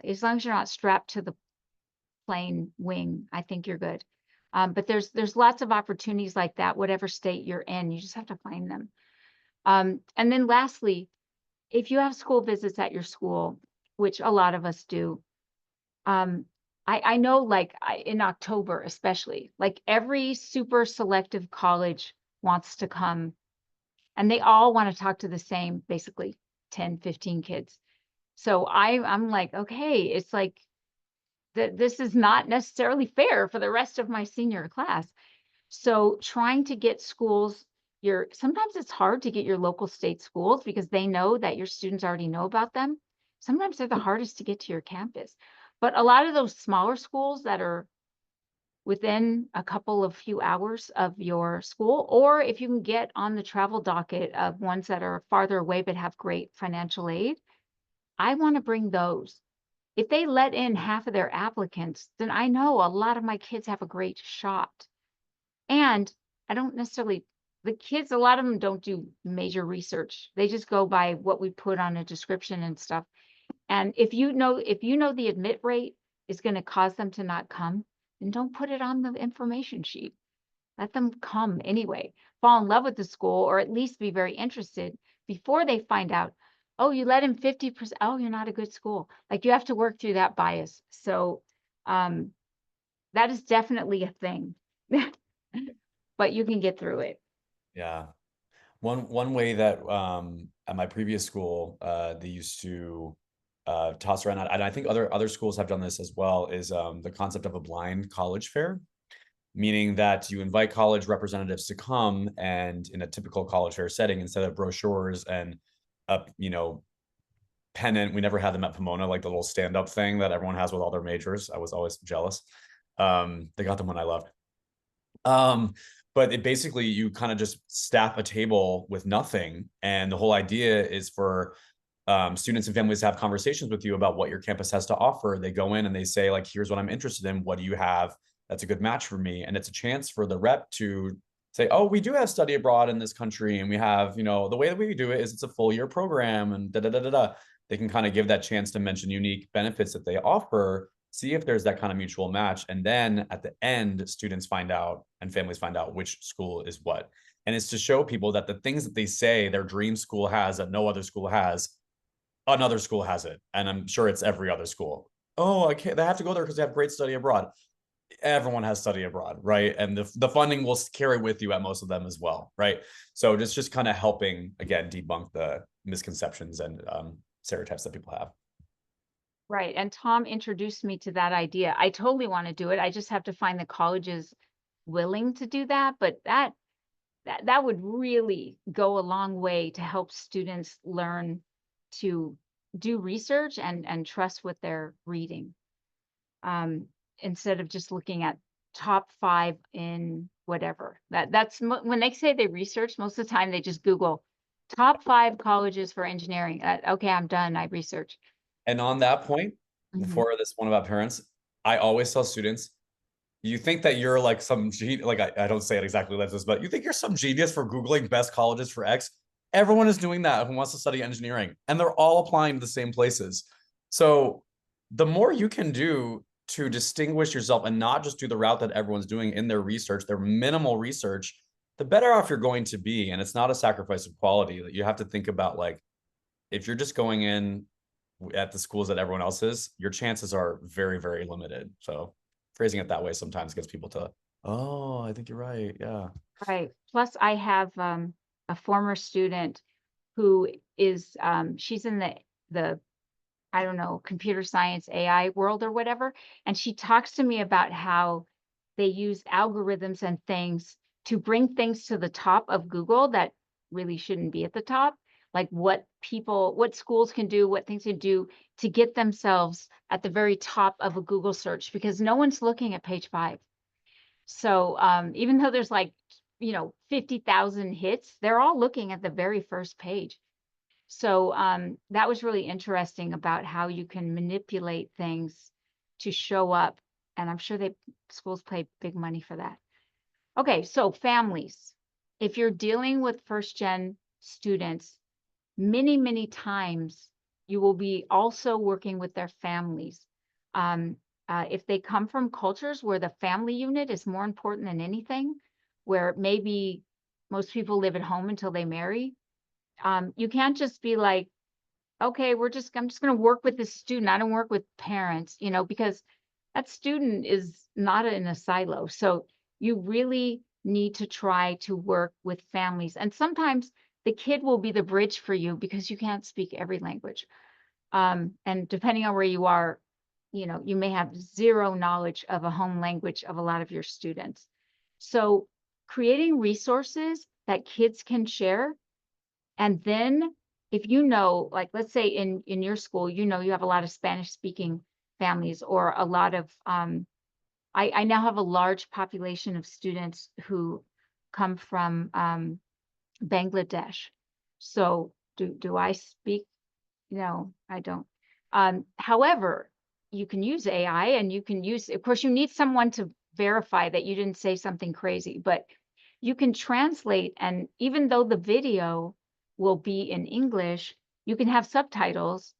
as long as you're not strapped to the plane wing, I think you're good. But there's lots of opportunities like that, whatever state you're in, you just have to find them. And then lastly, if you have school visits at your school, which a lot of us do, I know, like, in October especially, like every super selective college wants to come, and they all want to talk to the same, basically 10, 15 kids. So I'm like, okay, it's like this is not necessarily fair for the rest of my senior class. So trying to get schools, sometimes it's hard to get your local state schools because they know that your students already know about them. Sometimes they're the hardest to get to your campus. But a lot of those smaller schools that are within a couple of few hours of your school, or if you can get on the travel docket of ones that are farther away but have great financial aid, I want to bring those. If they let in half of their applicants, then I know a lot of my kids have a great shot. And I don't necessarily, the kids, a lot of them don't do major research. They just go by what we put on a description and stuff. And if you know the admit rate is going to cause them to not come, then don't put it on the information sheet. Let them come anyway, fall in love with the school, or at least be very interested before they find out, oh, you let in 50%. Oh, you're not a good school. Like, you have to work through that bias. So that is definitely a thing, but you can get through it. Yeah. One way that at my previous school, they used to toss around, and I think other schools have done this as well, is the concept of a blind college fair, meaning that you invite college representatives to come, and in a typical college fair setting, instead of brochures and a pennant, we never had them at Pomona, like the little stand-up thing that everyone has with all their majors. I was always jealous. They got them when I left. But it basically, you kind of just staff a table with nothing. And the whole idea is for students and families to have conversations with you about what your campus has to offer. They go in and they say, like, here's what I'm interested in. What do you have that's a good match for me? And it's a chance for the rep to say, oh, we do have study abroad in this country. And we have, the way that we do it is it's a full year program, and da da da da da. They can kind of give that chance to mention unique benefits that they offer, see if there's that kind of mutual match. And then at the end, students find out and families find out which school is what. And it's to show people that the things that they say their dream school has that no other school has, another school has it. And I'm sure it's every other school. Oh, I can't, they have to go there because they have great study abroad. Everyone has study abroad, right? And the funding will carry with you at most of them as well, right? So it's just kind of helping, again, debunk the misconceptions and stereotypes that people have. Right. And Tom introduced me to that idea. I totally want to do it. I just have to find the colleges willing to do that. But that would really go a long way to help students learn to do research and trust what they're reading. Instead of just looking at top 5 in whatever. That's when they say they research, most of the time they just Google top 5 colleges for engineering. Okay, I'm done. I research. And on that point, before this one about parents, I always tell students, you think that you're like some like I don't say it exactly like this, but you think you're some genius for Googling best colleges for X. Everyone is doing that who wants to study engineering, and they're all applying to the same places. So the more you can do to distinguish yourself and not just do the route that everyone's doing in their research, their minimal research, the better off you're going to be. And it's not a sacrifice of quality that you have to think about. Like, if you're just going in at the schools that everyone else is, your chances are very, very limited. So phrasing it that way sometimes gets people to, oh, I think you're right. Yeah. Right. Plus, I have a former student who is she's in the I don't know, computer science AI world or whatever, and she talks to me about how they use algorithms and things to bring things to the top of Google that really shouldn't be at the top. like what schools can do, what things can do to get themselves at the very top of a Google search, because no one's looking at page 5. So even though there's like, 50,000 hits, they're all looking at the very first page. So that was really interesting about how you can manipulate things to show up. And I'm sure schools pay big money for that. Okay, so families. If you're dealing with first-gen students, many, many times you will be also working with their families. If they come from cultures where the family unit is more important than anything, where maybe most people live at home until they marry, you can't just be like, okay, I'm just going to work with this student. I don't work with parents, because that student is not in a silo. So you really need to try to work with families. And sometimes the kid will be the bridge for you because you can't speak every language. And depending on where you are, you may have zero knowledge of a home language of a lot of your students. So creating resources that kids can share. And then if like, let's say in your school, you have a lot of Spanish speaking families, or a lot of, I now have a large population of students who come from Bangladesh. So do I speak? No, I don't. However, you can use AI, and you can use, of course, you need someone to verify that you didn't say something crazy, but you can translate. And even though the video will be in English, you can have subtitles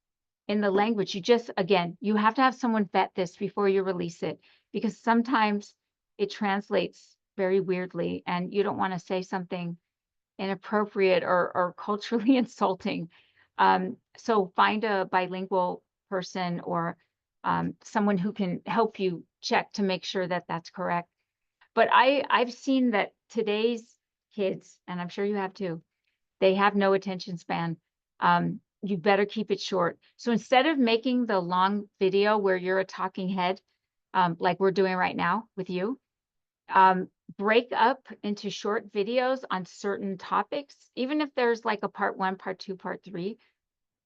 in the language. Again, you have to have someone vet this before you release it, because sometimes it translates very weirdly and you don't want to say something inappropriate or culturally insulting. So find a bilingual person, or someone who can help you check to make sure that that's correct. But I've seen that today's kids, and I'm sure you have too, they have no attention span. You better keep it short. So instead of making the long video where you're a talking head, like we're doing right now with you, break up into short videos on certain topics, even if there's like a part 1, part 2, part 3.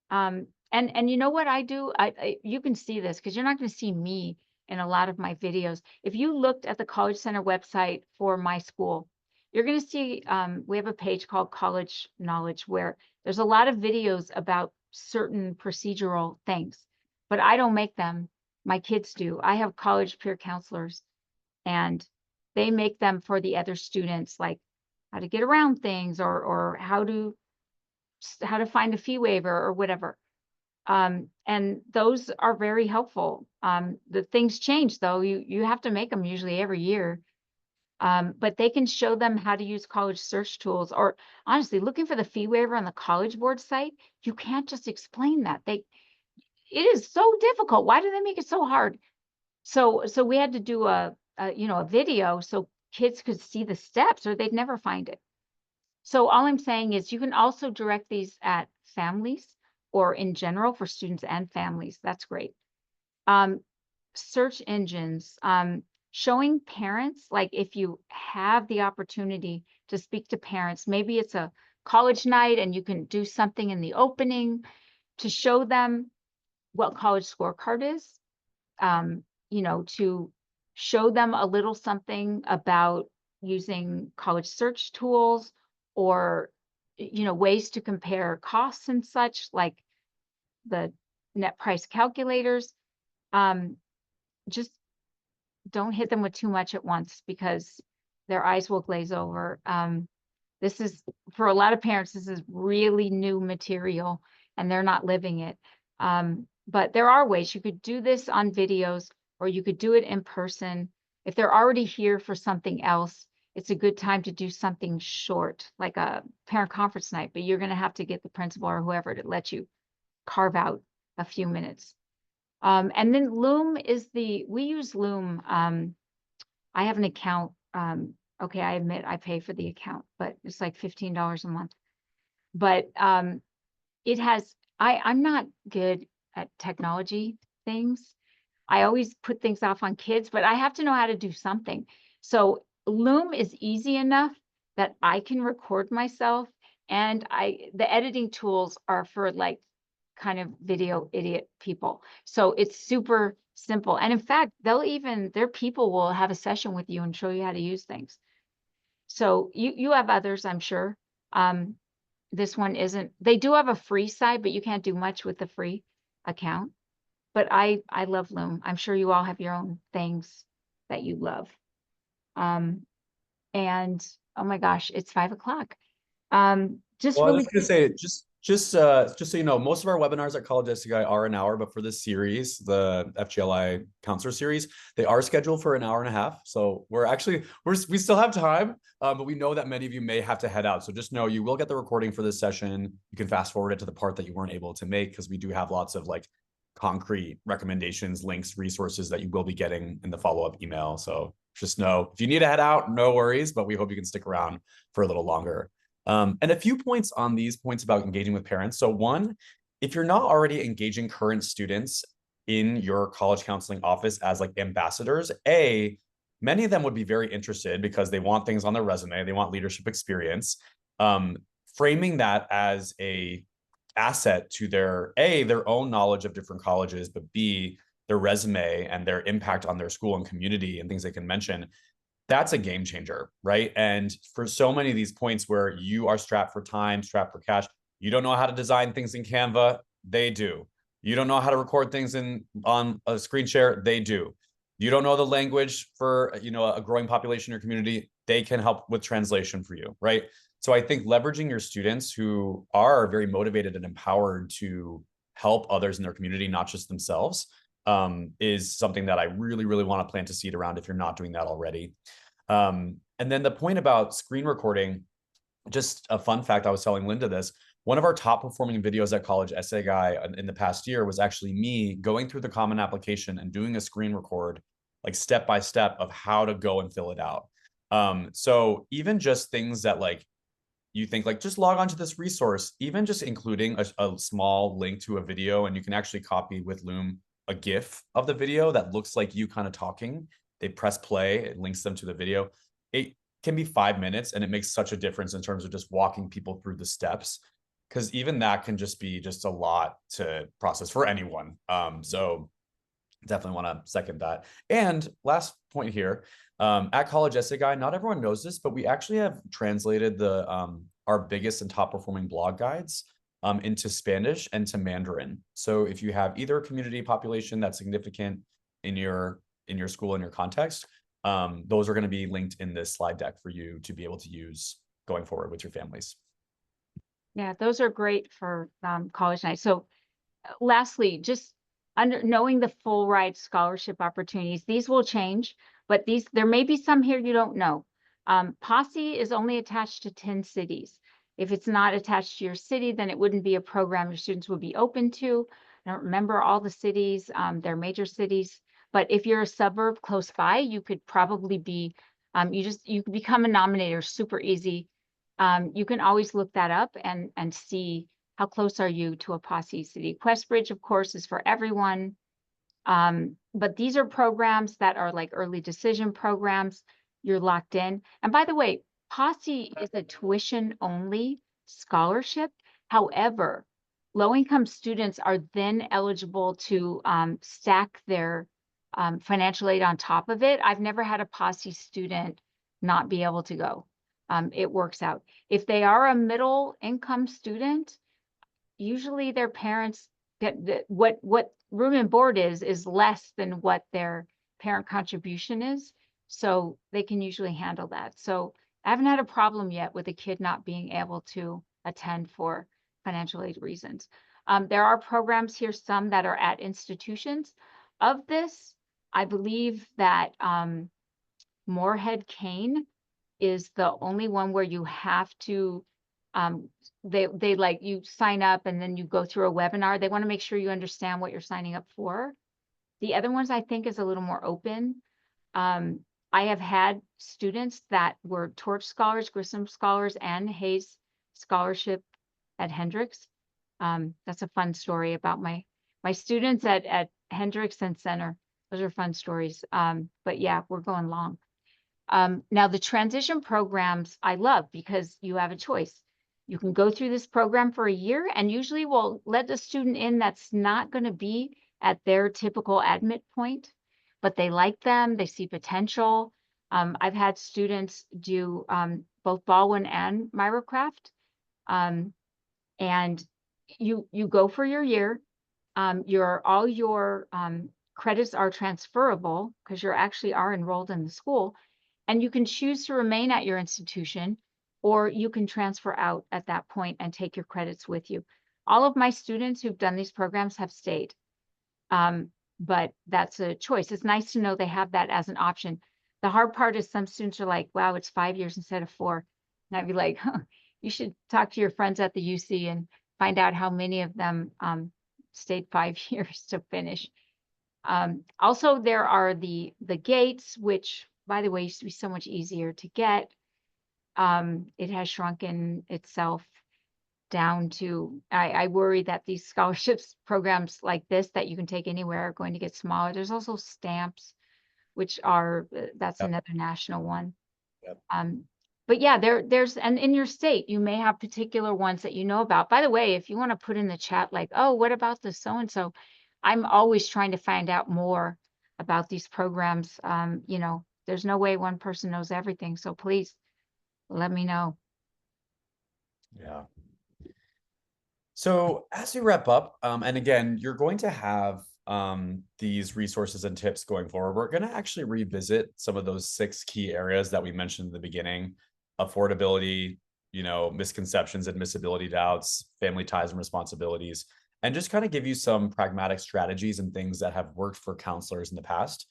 And you know what I do? You can see this because you're not going to see me in a lot of my videos. If you looked at the College Center website for my school, you're going to see we have a page called College Knowledge, where there's a lot of videos about certain procedural things, but I don't make them. My kids do. I have college peer counselors, and they make them for the other students, like how to get around things, or how to find a fee waiver or whatever. And those are very helpful. The things change though. You have to make them usually every year. But they can show them how to use college search tools, or honestly, looking for the fee waiver on the College Board site. You can't just explain that. It is so difficult. Why do they make it so hard? So we had to do a video so kids could see the steps, or they'd never find it. So all I'm saying is you can also direct these at families, or in general for students and families. That's great. Search engines, showing parents, like if you have the opportunity to speak to parents, maybe it's a college night and you can do something in the opening to show them what College Scorecard is, to show them a little something about using college search tools, or ways to compare costs and such, like the net price calculators. Just don't hit them with too much at once, because their eyes will glaze over. This is, for a lot of parents, this is really new material and they're not living it. But there are ways you could do this on videos, or you could do it in person. If they're already here for something else, it's a good time to do something short, like a parent conference night, but you're going to have to get the principal or whoever to let you carve out a few minutes. And then Loom we use Loom. I have an account. Okay, I admit I pay for the account, but it's like $15 a month. But it has, I'm not good at technology things. I always put things off on kids, but I have to know how to do something. So Loom is easy enough that I can record myself And the editing tools are for like kind of video idiot people. So it's super simple. And in fact, their people will have a session with you and show you how to use things. So you have others, I'm sure. This one isn't, they do have a free side, but you can't do much with the free account. But I love Loom. I'm sure you all have your own things that you love. And oh my gosh, it's 5 o'clock. Just Well, I was really, gonna say, just so you know, most of our webinars at College SCI are an hour, but for this series, the FGLI counselor series, they are scheduled for an hour and a half. So we still have time, but we know that many of you may have to head out. So just know you will get the recording for this session. You can fast forward it to the part that you weren't able to make, because we do have lots of like concrete recommendations, links, resources that you will be getting in the follow-up email. So just know if you need to head out, no worries, but we hope you can stick around for a little longer. And a few points on these points about engaging with parents. So one, if you're not already engaging current students in your college counseling office as like ambassadors, many of them would be very interested because they want things on their resume, they want leadership experience. Framing that as a asset to their own knowledge of different colleges, but B, their resume and their impact on their school and community and things they can mention, that's a game changer, right? And for so many of these points where you are strapped for time, strapped for cash, you don't know how to design things in Canva, they do. You don't know how to record things on a screen share, they do. You don't know the language for a growing population in your community, they can help with translation for you, right? So I think leveraging your students who are very motivated and empowered to help others in their community, not just themselves, is something that I really, really want to plant a seed around if you're not doing that already. And then the point about screen recording, just a fun fact, I was telling Linda this, one of our top performing videos at College Essay Guy in the past year was actually me going through the Common Application and doing a screen record, like step by step of how to go and fill it out. So even just things that like, you think like, just log on to this resource, even just including a small link to a video, and you can actually copy with Loom a GIF of the video that looks like you kind of talking. They press play, it links them to the video. It can be 5 minutes, and it makes such a difference in terms of just walking people through the steps, because even that can just be just a lot to process for anyone. So definitely want to second that. And last point here, at College Essay Guy, not everyone knows this, but we actually have translated the our biggest and top performing blog guides into Spanish and to Mandarin. So if you have either a community population that's significant in your school, in your context, those are going to be linked in this slide deck for you to be able to use going forward with your families. yeah, those are great for college night. So lastly, just knowing the full ride scholarship opportunities, these will change, but there may be some here you don't know. Posse is only attached to 10 cities. If it's not attached to your city, then it wouldn't be a program your students would be open to. I don't remember all the cities, they're major cities, but if you're a suburb close by, you could probably be, you could become a nominator, super easy. You can always look that up and see how close are you to a Posse city. Questbridge, of course, is for everyone. But these are programs that are like early decision programs. You're locked in. And by the way, Posse is a tuition-only scholarship. However, low-income students are then eligible to stack their financial aid on top of it. I've never had a Posse student not be able to go. It works out. If they are a middle-income student, usually their parents get what room and board is less than what their parent contribution is. So they can usually handle that. So I haven't had a problem yet with a kid not being able to attend for financial aid reasons. There are programs here, some that are at institutions. Of this, I believe that Moorhead Kane is the only one where you have to they like you sign up and then you go through a webinar. They want to make sure you understand what you're signing up for. The other ones I think is a little more open. I have had students that were Torch Scholars, Grissom Scholars, and Hayes Scholarship at Hendricks. That's a fun story about my students at Hendricks and Center. Those are fun stories. But yeah, we're going long. Now the transition programs I love because you have a choice. You can go through this program for a year, and usually we'll let the student in that's not going to be at their typical admit point, but they like them, they see potential. I've had students do both Baldwin and Myrocraft, and you go for your year. All your credits are transferable because you actually are enrolled in the school, and you can choose to remain at your institution, or you can transfer out at that point and take your credits with you. All of my students who've done these programs have stayed, but that's a choice. It's nice to know they have that as an option. The hard part is some students are like, wow, it's 5 years instead of 4. And I'd be like, huh, you should talk to your friends at the UC and find out how many of them stayed 5 years to finish. Also, there are the gates, which, by the way, used to be so much easier to get. It has shrunken itself down to, I worry that these scholarships programs like this that you can take anywhere are going to get smaller. There's also stamps, which are, that's Yep. another national one. Yep. But yeah, there's, and in your state, you may have particular ones that you know about. By the way, if you want to put in the chat, like, oh, what about the so-and-so? I'm always trying to find out more about these programs. You know, there's no way one person knows everything. So please let me know. Yeah. So as we wrap up, and again, you're going to have these resources and tips going forward. We're going to actually revisit some of those 6 key areas that we mentioned in the beginning: affordability, you know, misconceptions, admissibility doubts, family ties and responsibilities, and just kind of give you some pragmatic strategies and things that have worked for counselors in the past.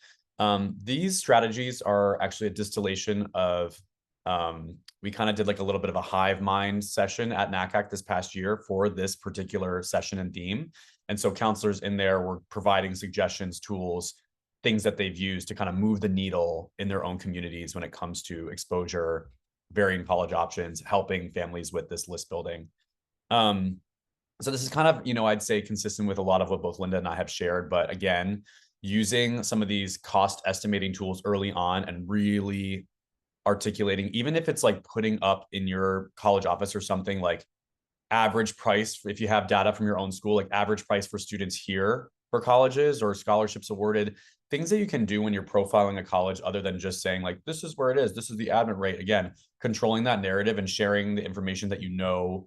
These strategies are actually a distillation of we kind of did like a little bit of a hive mind session at NACAC this past year for this particular session and theme. And so counselors in there were providing suggestions, tools, things that they've used to kind of move the needle in their own communities when it comes to exposure, varying college options, helping families with this list building. So this is kind of, you know, I'd say consistent with a lot of what both Linda and I have shared, but again, using some of these cost estimating tools early on and really articulating, even if it's like putting up in your college office or something, like average price, if you have data from your own school, like average price for students here for colleges or scholarships awarded, things that you can do when you're profiling a college other than just saying like, this is where it is, this is the admit rate. Again, controlling that narrative and sharing the information that you know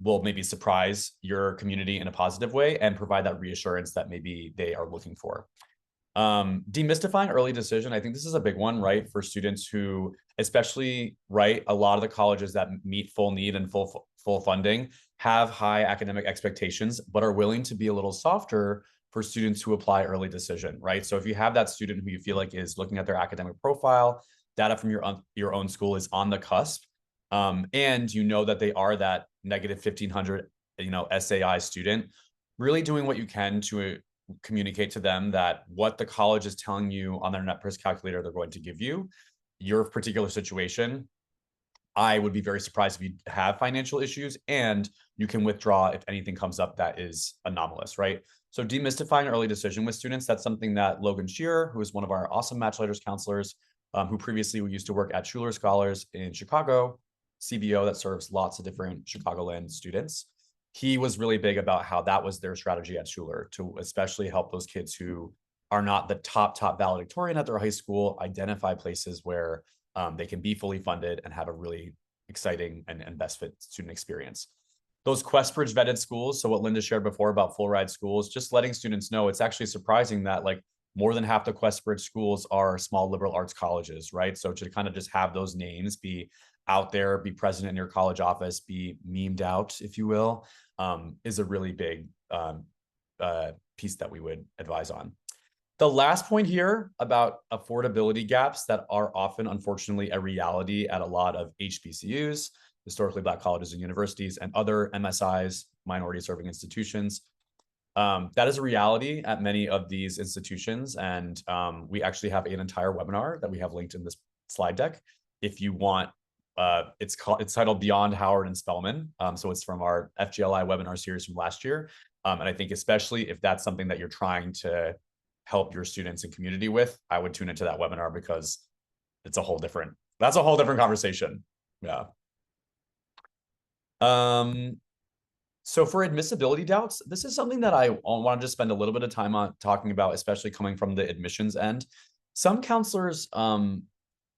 will maybe surprise your community in a positive way and provide that reassurance that maybe they are looking for. Demystifying early decision. I think this is a big one, right? For students who, especially, right, a lot of the colleges that meet full need and full funding have high academic expectations, but are willing to be a little softer for students who apply early decision, right? So if you have that student who you feel like is looking at their academic profile, data from your own school is on the cusp, and you know that they are that negative 1,500, you know, SAI student, really doing what you can to communicate to them that what the college is telling you on their net price calculator they're going to give you, your particular situation, I would be very surprised if you have financial issues, and you can withdraw if anything comes up that is anomalous, right? So demystifying early decision with students, that's something that Logan Shearer, who is one of our awesome match letters counselors, who previously used to work at Schuler Scholars in Chicago, CBO that serves lots of different Chicagoland students. He was really big about how that was their strategy at Schuler to especially help those kids who are not the top valedictorian at their high school identify places where they can be fully funded and have a really exciting and best fit student experience. Those QuestBridge vetted schools, so what Linda shared before about full ride schools, just letting students know, it's actually surprising that like more than half the QuestBridge schools are small liberal arts colleges, right? So to kind of just have those names be out there, be present in your college office, be memed out, if you will, is a really big piece that we would advise on. The last point here about affordability gaps that are often, unfortunately, a reality at a lot of HBCUs, historically Black colleges and universities, and other MSIs, minority serving institutions. That is a reality at many of these institutions. And we actually have an entire webinar that we have linked in this slide deck. If you want, it's titled Beyond Howard and Spelman. So it's from our FGLI webinar series from last year. And I think especially if that's something that you're trying to help your students and community with, I would tune into that webinar because that's a whole different conversation. Yeah. So for admissibility doubts, this is something that I wanted to spend a little bit of time on talking about, especially coming from the admissions end. Some counselors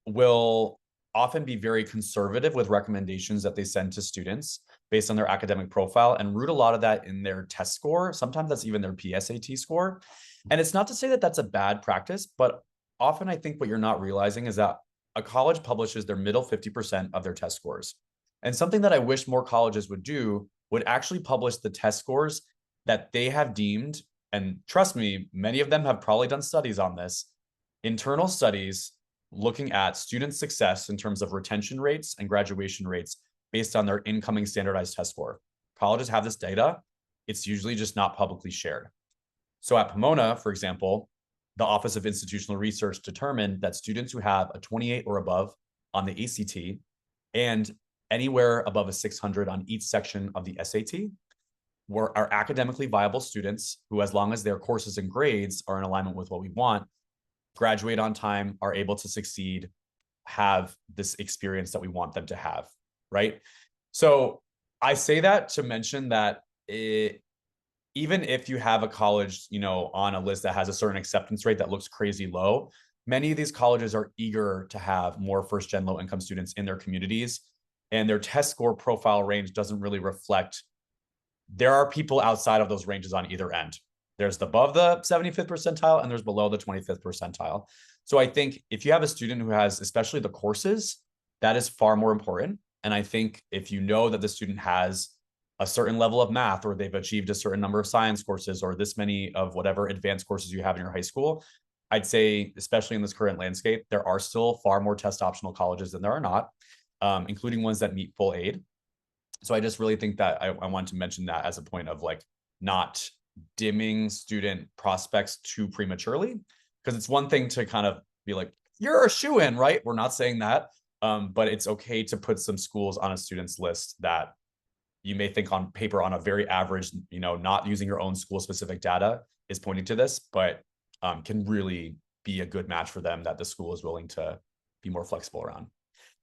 will often be very conservative with recommendations that they send to students based on their academic profile and root a lot of that in their test score. Sometimes that's even their PSAT score. And it's not to say that that's a bad practice, but often I think what you're not realizing is that a college publishes their middle 50% of their test scores. And something that I wish more colleges would do would actually publish the test scores that they have deemed, and trust me, many of them have probably done studies on this, internal studies looking at student success in terms of retention rates and graduation rates based on their incoming standardized test score. Colleges have this data. It's usually just not publicly shared. So at Pomona, for example, the Office of Institutional Research determined that students who have a 28 or above on the ACT and anywhere above a 600 on each section of the SAT are academically viable students who, as long as their courses and grades are in alignment with what we want, graduate on time, are able to succeed, have this experience that we want them to have, right? So I say that to mention that even if you have a college, on a list that has a certain acceptance rate that looks crazy low, many of these colleges are eager to have more first-gen low-income students in their communities, and their test score profile range doesn't really reflect. There are people outside of those ranges on either end. There's above the 75th percentile and there's below the 25th percentile. So I think if you have a student who has, especially the courses, that is far more important. And I think if you know that the student has a certain level of math, or they've achieved a certain number of science courses, or this many of whatever advanced courses you have in your high school, I'd say, especially in this current landscape, there are still far more test optional colleges than there are not, including ones that meet full aid. So I just really think that I want to mention that as a point of like not dimming student prospects too prematurely, because it's one thing to kind of be like, you're a shoo-in, right? We're not saying that, but it's okay to put some schools on a student's list that you may think on paper on a very average, not using your own school specific data is pointing to this, but can really be a good match for them that the school is willing to be more flexible around.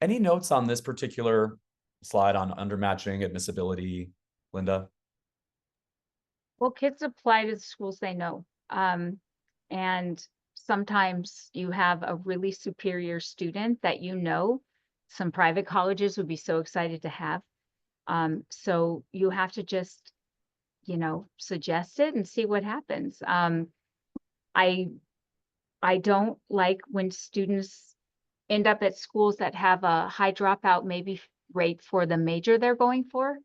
Any notes on this particular slide on undermatching admissibility, Linda? Well, kids apply to the schools they know. And sometimes you have a really superior student that some private colleges would be so excited to have. So you have to just, suggest it and see what happens. I don't like when students end up at schools that have a high dropout maybe rate for the major they're going for,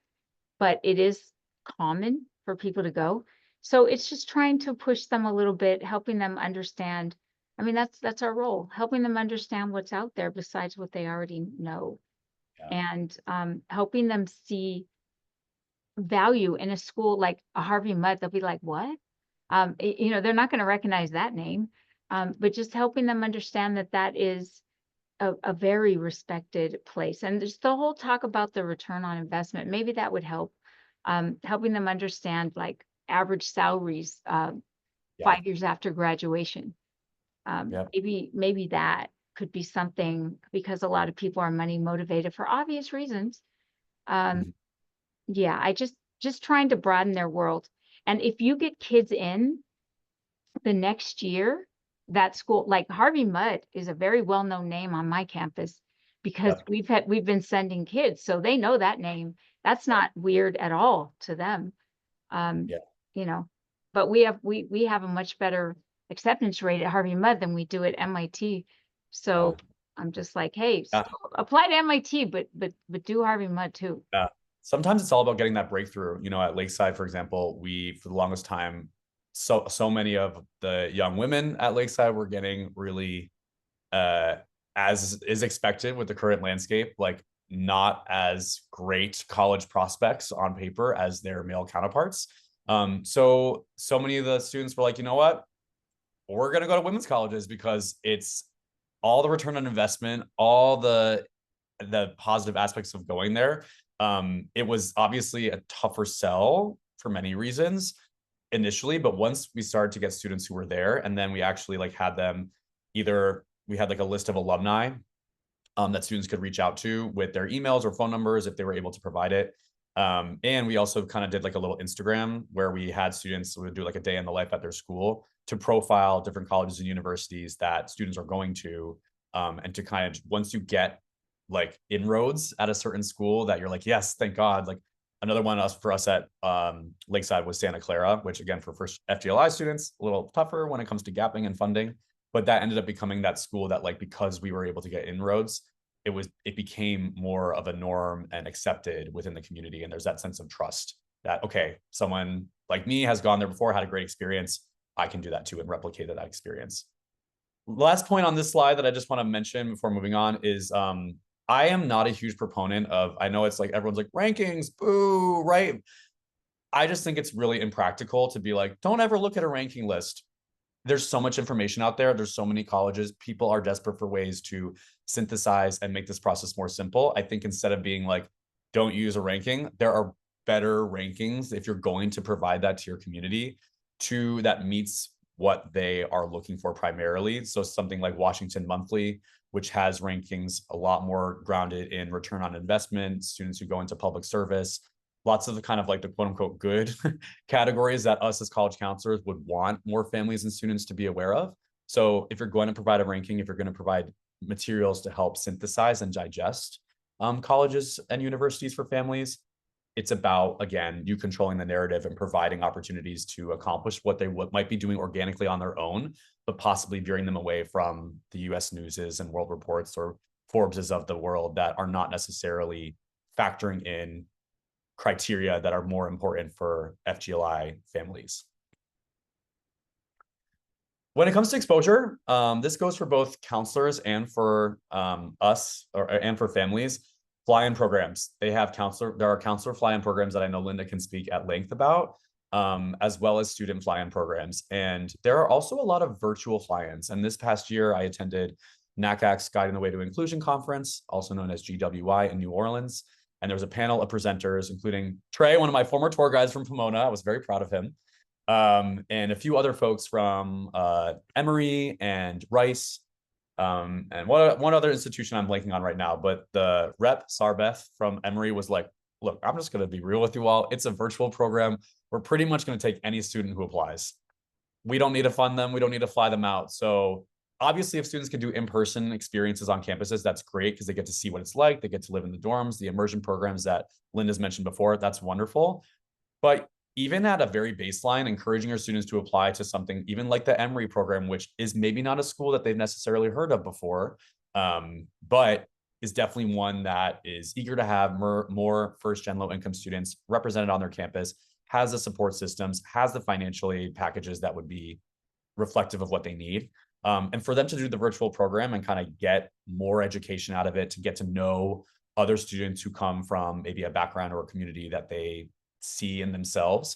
but it is common for people to go. So it's just trying to push them a little bit, helping them understand. I mean, that's our role, helping them understand what's out there besides what they already know. Yeah. And helping them see value in a school like a Harvey Mudd. They'll be like, what? They're not going to recognize that name, but just helping them understand that is a very respected place. And there's the whole talk about the return on investment. Maybe that would help, helping them understand like average salaries 5 years after graduation. Maybe that could be something, because a lot of people are money motivated for obvious reasons. Yeah, I just trying to broaden their world. And if you get kids in the next year, that school, like Harvey Mudd is a very well-known name on my campus, because we've been sending kids, so they know that name. That's not weird at all to them. But we have a much better acceptance rate at Harvey Mudd than we do at MIT. So I'm just like, hey, apply to MIT, but do Harvey Mudd too. Yeah. Sometimes it's all about getting that breakthrough. At Lakeside, for example, we, for the longest time, so many of the young women at Lakeside were getting really, as is expected with the current landscape, like not as great college prospects on paper as their male counterparts. So many of the students were like, you know what? We're going to go to women's colleges because it's all the return on investment, all the positive aspects of going there. It was obviously a tougher sell for many reasons initially, but once we started to get students who were there, and then we actually like had them we had like a list of alumni that students could reach out to with their emails or phone numbers if they were able to provide it. And we also kind of did like a little Instagram where we had students would do like a day in the life at their school to profile different colleges and universities that students are going to, and to kind of, once you get like inroads at a certain school that you're like, yes, thank God. Like another one for us at Lakeside was Santa Clara, which again, for first FGLI students, a little tougher when it comes to gapping and funding, but that ended up becoming that school that, like, because we were able to get inroads, it became more of a norm and accepted within the community. And there's that sense of trust that, okay, someone like me has gone there before, had a great experience, I can do that too and replicate that experience. Last point on this slide that I just want to mention before moving on is I am not a huge proponent of, I know it's like everyone's like rankings, boo, right? I just think it's really impractical to be like, don't ever look at a ranking list. There's so much information out there. There's so many colleges. People are desperate for ways to synthesize and make this process more simple. I think instead of being like, don't use a ranking, there are better rankings if you're going to provide that to your community that meets what they are looking for primarily. So something like Washington Monthly, which has rankings a lot more grounded in return on investment, students who go into public service, lots of the kind of like the quote unquote good categories that us as college counselors would want more families and students to be aware of. So if you're going to provide a ranking, if you're going to provide materials to help synthesize and digest colleges and universities for families, it's about, again, you controlling the narrative and providing opportunities to accomplish what they might be doing organically on their own, but possibly veering them away from the US Newses and World Reports or Forbeses of the world that are not necessarily factoring in criteria that are more important for FGLI families. When it comes to exposure, this goes for both counselors and for us and for families. Fly-in programs. There are counselor fly-in programs that I know Linda can speak at length about, as well as student fly-in programs. And there are also a lot of virtual fly-ins. And this past year, I attended NACAC's Guiding the Way to Inclusion Conference, also known as GWI in New Orleans. And there was a panel of presenters, including Trey, one of my former tour guides from Pomona. I was very proud of him. And a few other folks from Emory and Rice, and one other institution I'm blanking on right now, but the rep Sarbeth from Emory was like, look, I'm just going to be real with you all. It's a virtual program. We're pretty much going to take any student who applies. We don't need to fund them. We don't need to fly them out. So obviously, if students can do in-person experiences on campuses, that's great because they get to see what it's like. They get to live in the dorms, the immersion programs that Linda's mentioned before. That's wonderful. But even at a very baseline, encouraging your students to apply to something even like the Emory program, which is maybe not a school that they've necessarily heard of before, but is definitely one that is eager to have more first-gen low-income students represented on their campus, has the support systems, has the financial aid packages that would be reflective of what they need. And for them to do the virtual program and kind of get more education out of it, to get to know other students who come from maybe a background or a community that they see in themselves,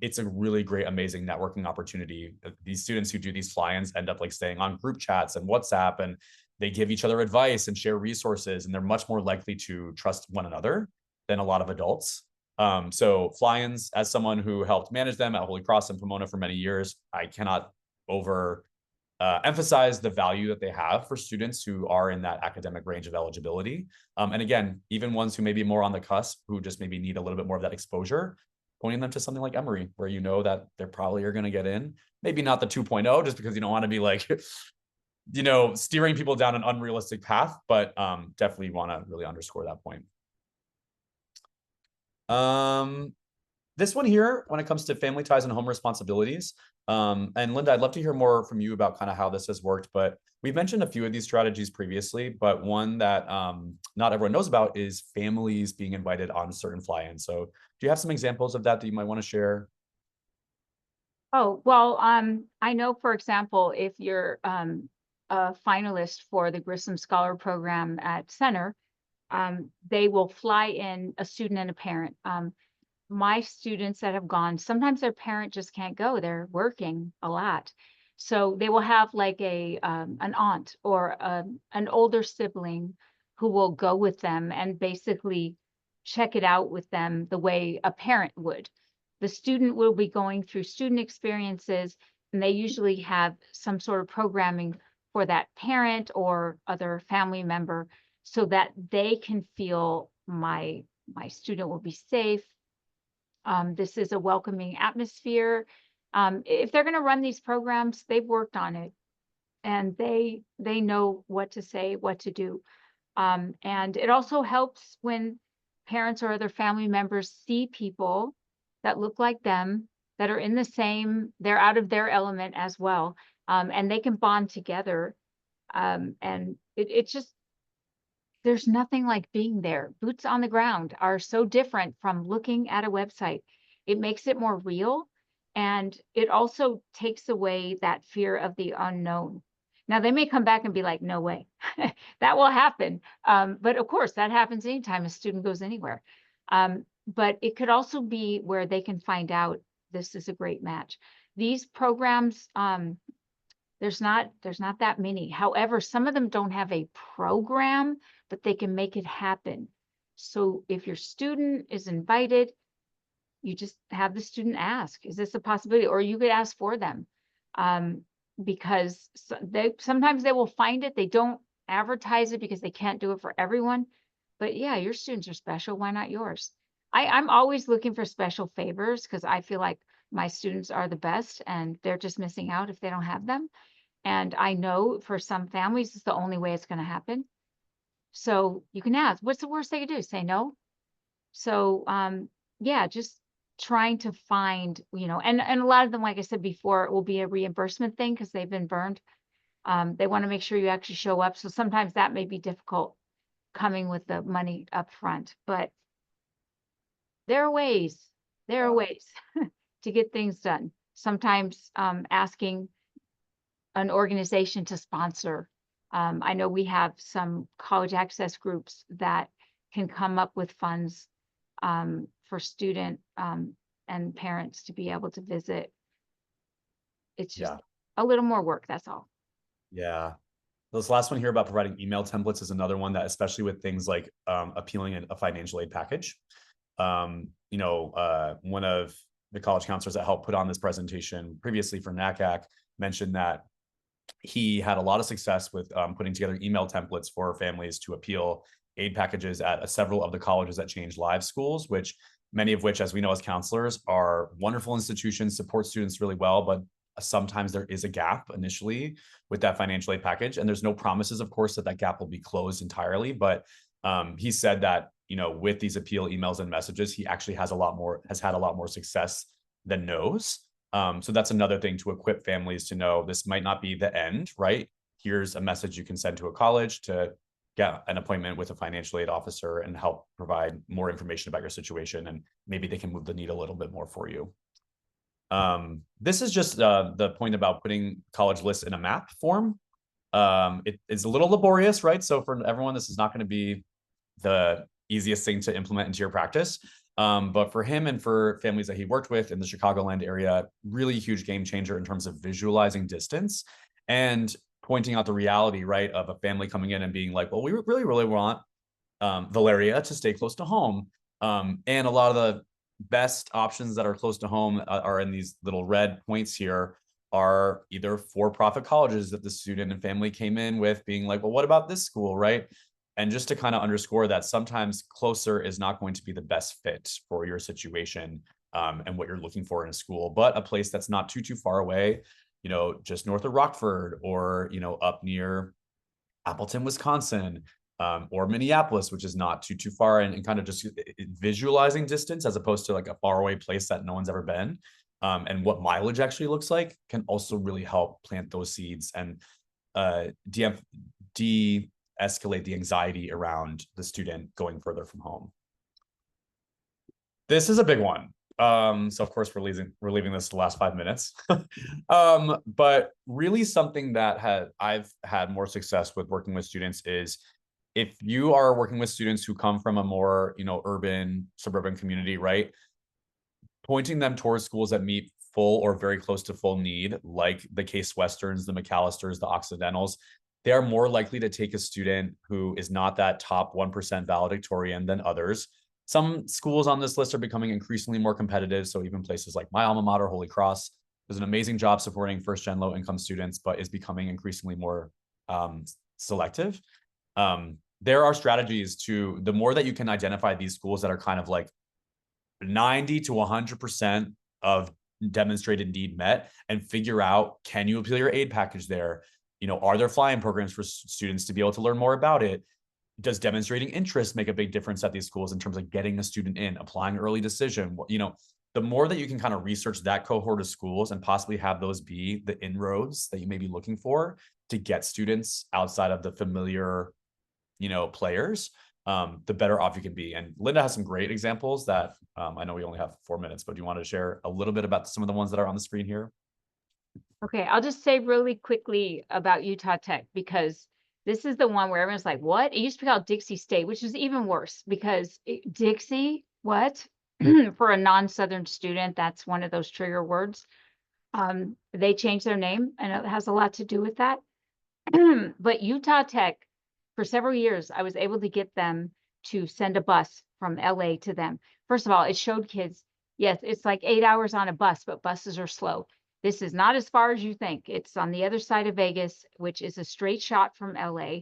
it's a really great, amazing networking opportunity. These students who do these fly-ins end up like staying on group chats and WhatsApp, and they give each other advice and share resources, and they're much more likely to trust one another than a lot of adults. So fly-ins, as someone who helped manage them at Holy Cross and Pomona for many years, I cannot emphasize the value that they have for students who are in that academic range of eligibility. And again, even ones who may be more on the cusp, who just maybe need a little bit more of that exposure, pointing them to something like Emory, where you know that they're probably are going to get in. Maybe not the 2.0, just because you don't want to be like, steering people down an unrealistic path, but definitely want to really underscore that point. This one here, when it comes to family ties and home responsibilities, and Linda, I'd love to hear more from you about kind of how this has worked, but we've mentioned a few of these strategies previously, but one that not everyone knows about is families being invited on certain fly-ins. So do you have some examples of that you might want to share? Oh, well, I know, for example, if you're a finalist for the Grissom Scholar Program at Center, they will fly in a student and a parent. My students that have gone, sometimes their parent just can't go. They're working a lot. So they will have like an aunt or an older sibling who will go with them and basically check it out with them the way a parent would. The student will be going through student experiences, and they usually have some sort of programming for that parent or other family member so that they can feel my my student will be safe. This is a welcoming atmosphere. If they're going to run these programs, they've worked on it, and they know what to say, what to do. And it also helps when parents or other family members see people that look like them, that are in the same, they're out of their element as well. And they can bond together. And it's just, there's nothing like being there. Boots on the ground are so different from looking at a website. It makes it more real. And it also takes away that fear of the unknown. Now, they may come back and be like, no way, that will happen. But of course, that happens anytime a student goes anywhere. But it could also be where they can find out this is a great match. These programs, there's not that many. However, some of them don't have a program, but they can make it happen. So if your student is invited, you just have the student ask, is this a possibility? Or you could ask for them. Because sometimes they will find it. They don't advertise it because they can't do it for everyone. But yeah, your students are special. Why not yours? I'm always looking for special favors because I feel like my students are the best and they're just missing out if they don't have them. And I know for some families, it's the only way it's going to happen. So you can ask, what's the worst they could do? Say no. So yeah, just trying to find, and a lot of them, like I said before, it will be a reimbursement thing because they've been burned. They want to make sure you actually show up. So sometimes that may be difficult coming with the money up front, but there are ways to get things done. Sometimes asking an organization to sponsor. I know we have some college access groups that can come up with funds for student and parents to be able to visit. It's just a little more work, that's all. Yeah. This last one here about providing email templates is another one that, especially with things like appealing a financial aid package. One of the college counselors that helped put on this presentation previously for NACAC mentioned that he had a lot of success with putting together email templates for families to appeal aid packages at several of the colleges that changed lives schools, which many of which, as we know as counselors, are wonderful institutions, support students really well, but sometimes there is a gap initially with that financial aid package. And there's no promises, of course, that that gap will be closed entirely. But he said that, with these appeal emails and messages, he actually has had a lot more success than no's. So that's another thing to equip families to know this might not be the end, right? Here's a message you can send to a college to get an appointment with a financial aid officer and help provide more information about your situation. And maybe they can move the needle a little bit more for you. This is just the point about putting college lists in a map form. It is a little laborious, right? So for everyone, this is not going to be the easiest thing to implement into your practice. But for him and for families that he worked with in the Chicagoland area, really huge game changer in terms of visualizing distance and pointing out the reality, right, of a family coming in and being like, well, we really, really want Valeria to stay close to home. And a lot of the best options that are close to home are in these little red points here, are either for-profit colleges that the student and family came in with being like, well, what about this school, right? And just to kind of underscore that sometimes closer is not going to be the best fit for your situation and what you're looking for in a school, but a place that's not too far away, just north of Rockford, or, up near Appleton, Wisconsin, or Minneapolis, which is not too far, and kind of just visualizing distance as opposed to like a faraway place that no one's ever been. And what mileage actually looks like can also really help plant those seeds and de-escalate the anxiety around the student going further from home. This is a big one. So of course we're leaving this to the last 5 minutes. But really something that I've had more success with working with students is if you are working with students who come from a more, urban, suburban community, right? Pointing them towards schools that meet full or very close to full need, like the Case Westerns, the McAllisters, the Occidentals, they are more likely to take a student who is not that top 1% valedictorian than others. Some schools on this list are becoming increasingly more competitive. So even places like my alma mater, Holy Cross, does an amazing job supporting first-gen low-income students, but is becoming increasingly more selective. there are strategies to, the more that you can identify these schools that are kind of like 90 to 100% of demonstrated need met, and figure out, can you appeal your aid package there? You know, are there fly-in programs for students to be able to learn more about it? Does demonstrating interest make a big difference at these schools in terms of getting a student in, applying early decision? You know, the more that you can kind of research that cohort of schools and possibly have those be the inroads that you may be looking for to get students outside of the familiar, you know, players, the better off you can be. And Linda has some great examples that I know we only have 4 minutes, but do you want to share a little bit about some of the ones that are on the screen here? Okay, I'll just say really quickly about Utah Tech, because this is the one where everyone's like, what? It used to be called Dixie State, which is even worse because Dixie, what? For a non-Southern student, that's one of those trigger words. They changed their name, and it has a lot to do with that. But Utah Tech, for several years, I was able to get them to send a bus from LA to them. First of all, it showed kids, yes, it's like 8 hours on a bus, but buses are slow. This is not as far as you think. It's on the other side of Vegas, which is a straight shot from LA.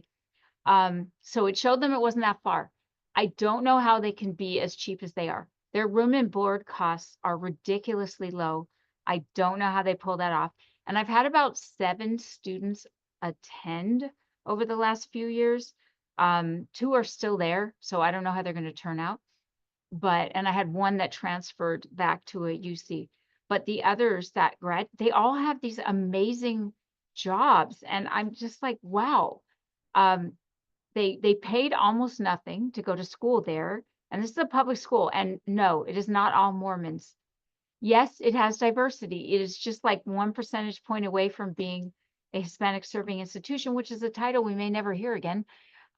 So it showed them it wasn't that far. I don't know how they can be as cheap as they are. Their room and board costs are ridiculously low. I don't know how they pull that off. And I've had about 7 students attend over the last few years. 2 are still there, so I don't know how they're going to turn out. And I had one that transferred back to a UC. But the others that they all have these amazing jobs, and I'm just like, wow. They paid almost nothing to go to school there, and this is a public school. And no, it is not all Mormons. Yes, it has diversity. It is just like 1 percentage point away from being a Hispanic serving institution, which is a title we may never hear again.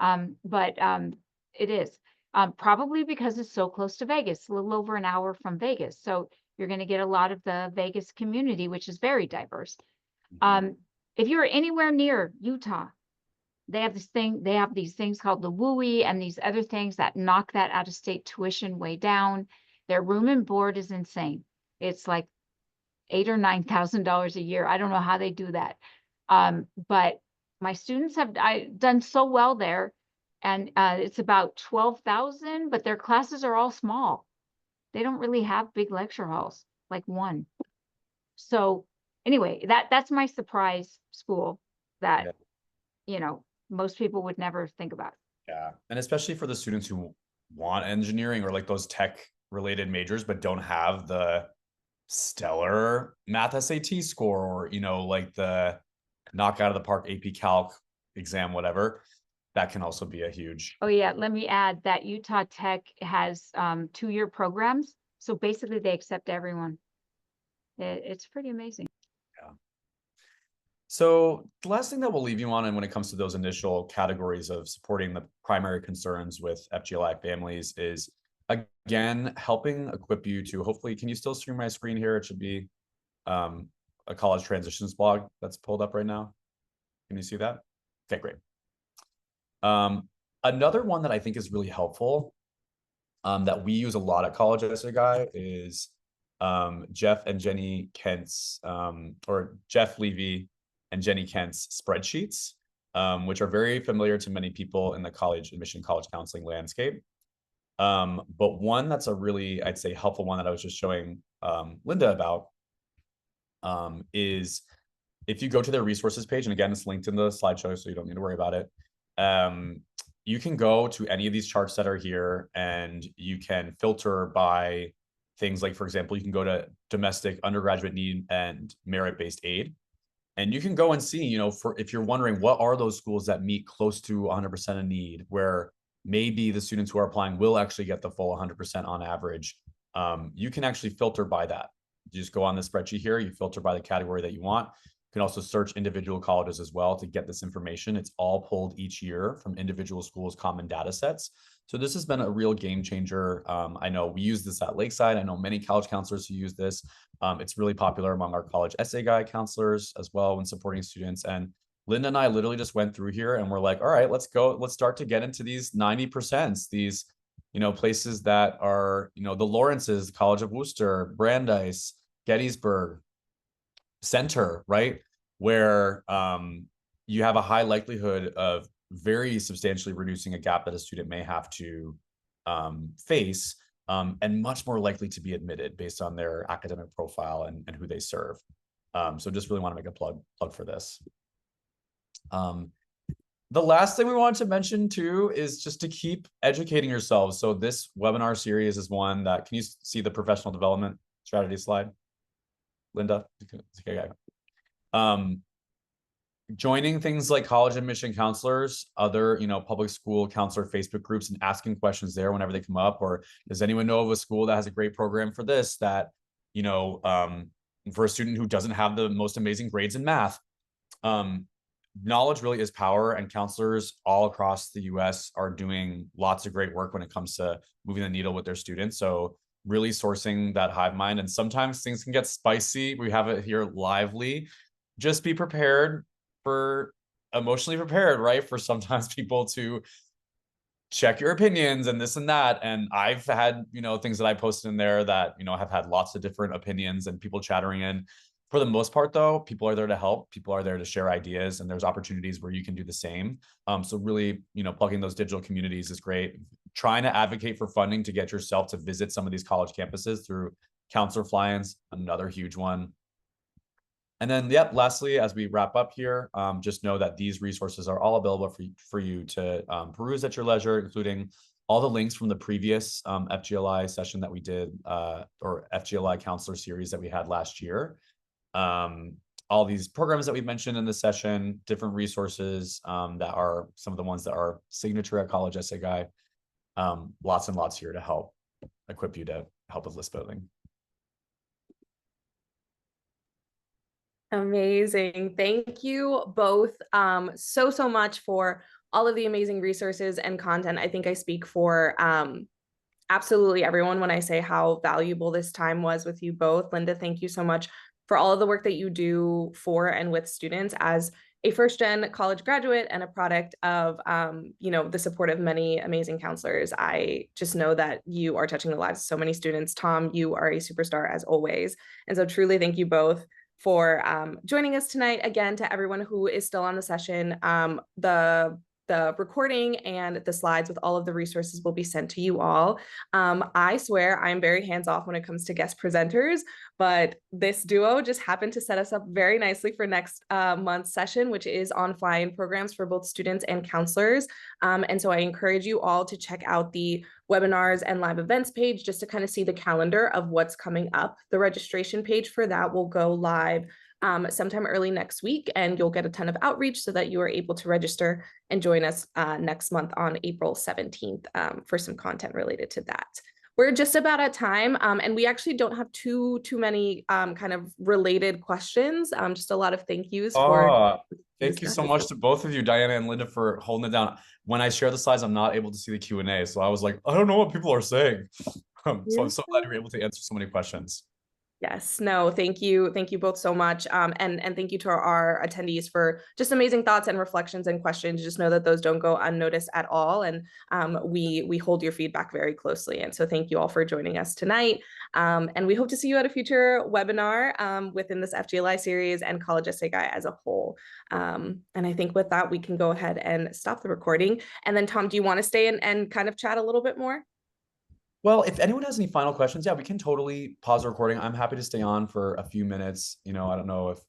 It is probably because it's so close to Vegas, a little over an hour from Vegas. So you're going to get a lot of the Vegas community, which is very diverse. If you're anywhere near Utah, they have these things called the WUI and these other things that knock that out-of-state tuition way down. Their room and board is insane. It's like $8,000 or $9,000 a year. I don't know how they do that. But my students have done so well there, and it's about 12,000, but their classes are all small. They don't really have big lecture halls, like one. So anyway, that's my surprise school that, you know, most people would never think about. Yeah. And especially for the students who want engineering or like those tech related majors, but don't have the stellar math SAT score, or, you know, like the knock out of the park AP Calc exam, whatever, that can also be a huge. Oh yeah, let me add that Utah Tech has 2-year programs. So basically they accept everyone. It's pretty amazing. Yeah. So the last thing that we'll leave you on, and when it comes to those initial categories of supporting the primary concerns with FGLI families, is again helping equip you to, hopefully, can you still stream my screen here? It should be a college transitions blog that's pulled up right now. Can you see that? Okay, great. Another one that I think is really helpful, that we use a lot at College SAGI, is Jeff and Jenny Kent's, or Jeff Levy and Jenny Kent's spreadsheets, which are very familiar to many people in the college admission, college counseling landscape. But one that's a really, I'd say, helpful one that I was just showing Linda about is, if you go to their resources page, and again, it's linked in the slideshow, so you don't need to worry about it. You can go to any of these charts that are here, and you can filter by things like, for example, you can go to domestic, undergraduate need, and merit-based aid. And you can go and see, you know, if you're wondering what are those schools that meet close to 100% of need, where maybe the students who are applying will actually get the full 100% on average. You can actually filter by that. You just go on the spreadsheet here, you filter by the category that you want. You can also search individual colleges as well to get this information. It's all pulled each year from individual schools' common data sets. So this has been a real game changer. I know we use this at Lakeside. I know many college counselors who use this. It's really popular among our College SAGI counselors as well when supporting students. And Linda and I literally just went through here and we're like, all right, let's go. Let's start to get into these 90%, these, you know, places that are, you know, the Lawrences, College of Worcester, Brandeis, Gettysburg, Center, right? Where you have a high likelihood of very substantially reducing a gap that a student may have to face, and much more likely to be admitted based on their academic profile and who they serve. So just really want to make a plug for this. The last thing we wanted to mention too is just to keep educating yourselves. So this webinar series is one that, can you see the professional development strategy slide, Linda? Okay. Joining things like college admission counselors, other, public school counselor Facebook groups, and asking questions there whenever they come up. Or does anyone know of a school that has a great program for this, that, for a student who doesn't have the most amazing grades in math? Knowledge really is power, and counselors all across the US are doing lots of great work when it comes to moving the needle with their students. So really sourcing that hive mind, and sometimes things can get spicy. We have it here lively. Just be prepared, emotionally prepared, right? For sometimes people to check your opinions and this and that. And I've had, things that I posted in there that, have had lots of different opinions and people chattering in. For the most part, though, people are there to help. People are there to share ideas, and there's opportunities where you can do the same. So really, plugging those digital communities is great. Trying to advocate for funding to get yourself to visit some of these college campuses through counselor fly-ins, another huge one. And then, lastly, as we wrap up here, just know that these resources are all available for you to peruse at your leisure, including all the links from the previous FGLI session that we did, or FGLI counselor series that we had last year. All these programs that we've mentioned in this session, different resources that are some of the ones that are signature at College Essay Guy. Lots and lots here to help equip you to help with list building. Amazing. Thank you both so much for all of the amazing resources and content. I think I speak for absolutely everyone when I say how valuable this time was with you both. Linda, thank you so much for all of the work that you do for and with students as a first-gen college graduate and a product of the support of many amazing counselors. I just know that you are touching the lives of so many students. Tom, you are a superstar as always. And so truly thank you both for joining us tonight. Again, to everyone who is still on the session, the recording and the slides with all of the resources will be sent to you all. I swear I'm very hands-off when it comes to guest presenters, but this duo just happened to set us up very nicely for next month's session, which is on fly-in programs for both students and counselors. And so I encourage you all to check out the webinars and live events page just to kind of see the calendar of what's coming up. The registration page for that will go live sometime early next week, and you'll get a ton of outreach so that you are able to register and join us next month on April 17th for some content related to that. We're just about at time, and we actually don't have too many kind of related questions, just a lot of thank yous for thank you so much to both of you, Diana and Linda, for holding it down. When I share the slides, I'm not able to see the Q&A, so I was like, I don't know what people are saying. So I'm so glad you're able to answer so many questions. Yes, no, thank you both so much, and thank you to our attendees for just amazing thoughts and reflections and questions. Just know that those don't go unnoticed at all, and we hold your feedback very closely. And so thank you all for joining us tonight, and we hope to see you at a future webinar within this FGLI series and College Essay Guy as a whole. And I think with that, we can go ahead and stop the recording. And then Tom, do you want to stay and kind of chat a little bit more? Well, if anyone has any final questions, we can totally pause the recording. I'm happy to stay on for a few minutes. I don't know if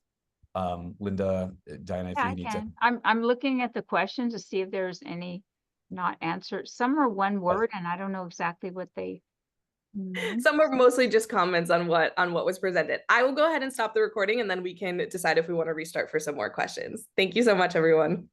Linda, Diana, if you need to. I'm looking at the questions to see if there's any not answered. Some are one word, and I don't know exactly what they mean. Some are mostly just comments on what was presented. I will go ahead and stop the recording, and then we can decide if we want to restart for some more questions. Thank you so much, everyone.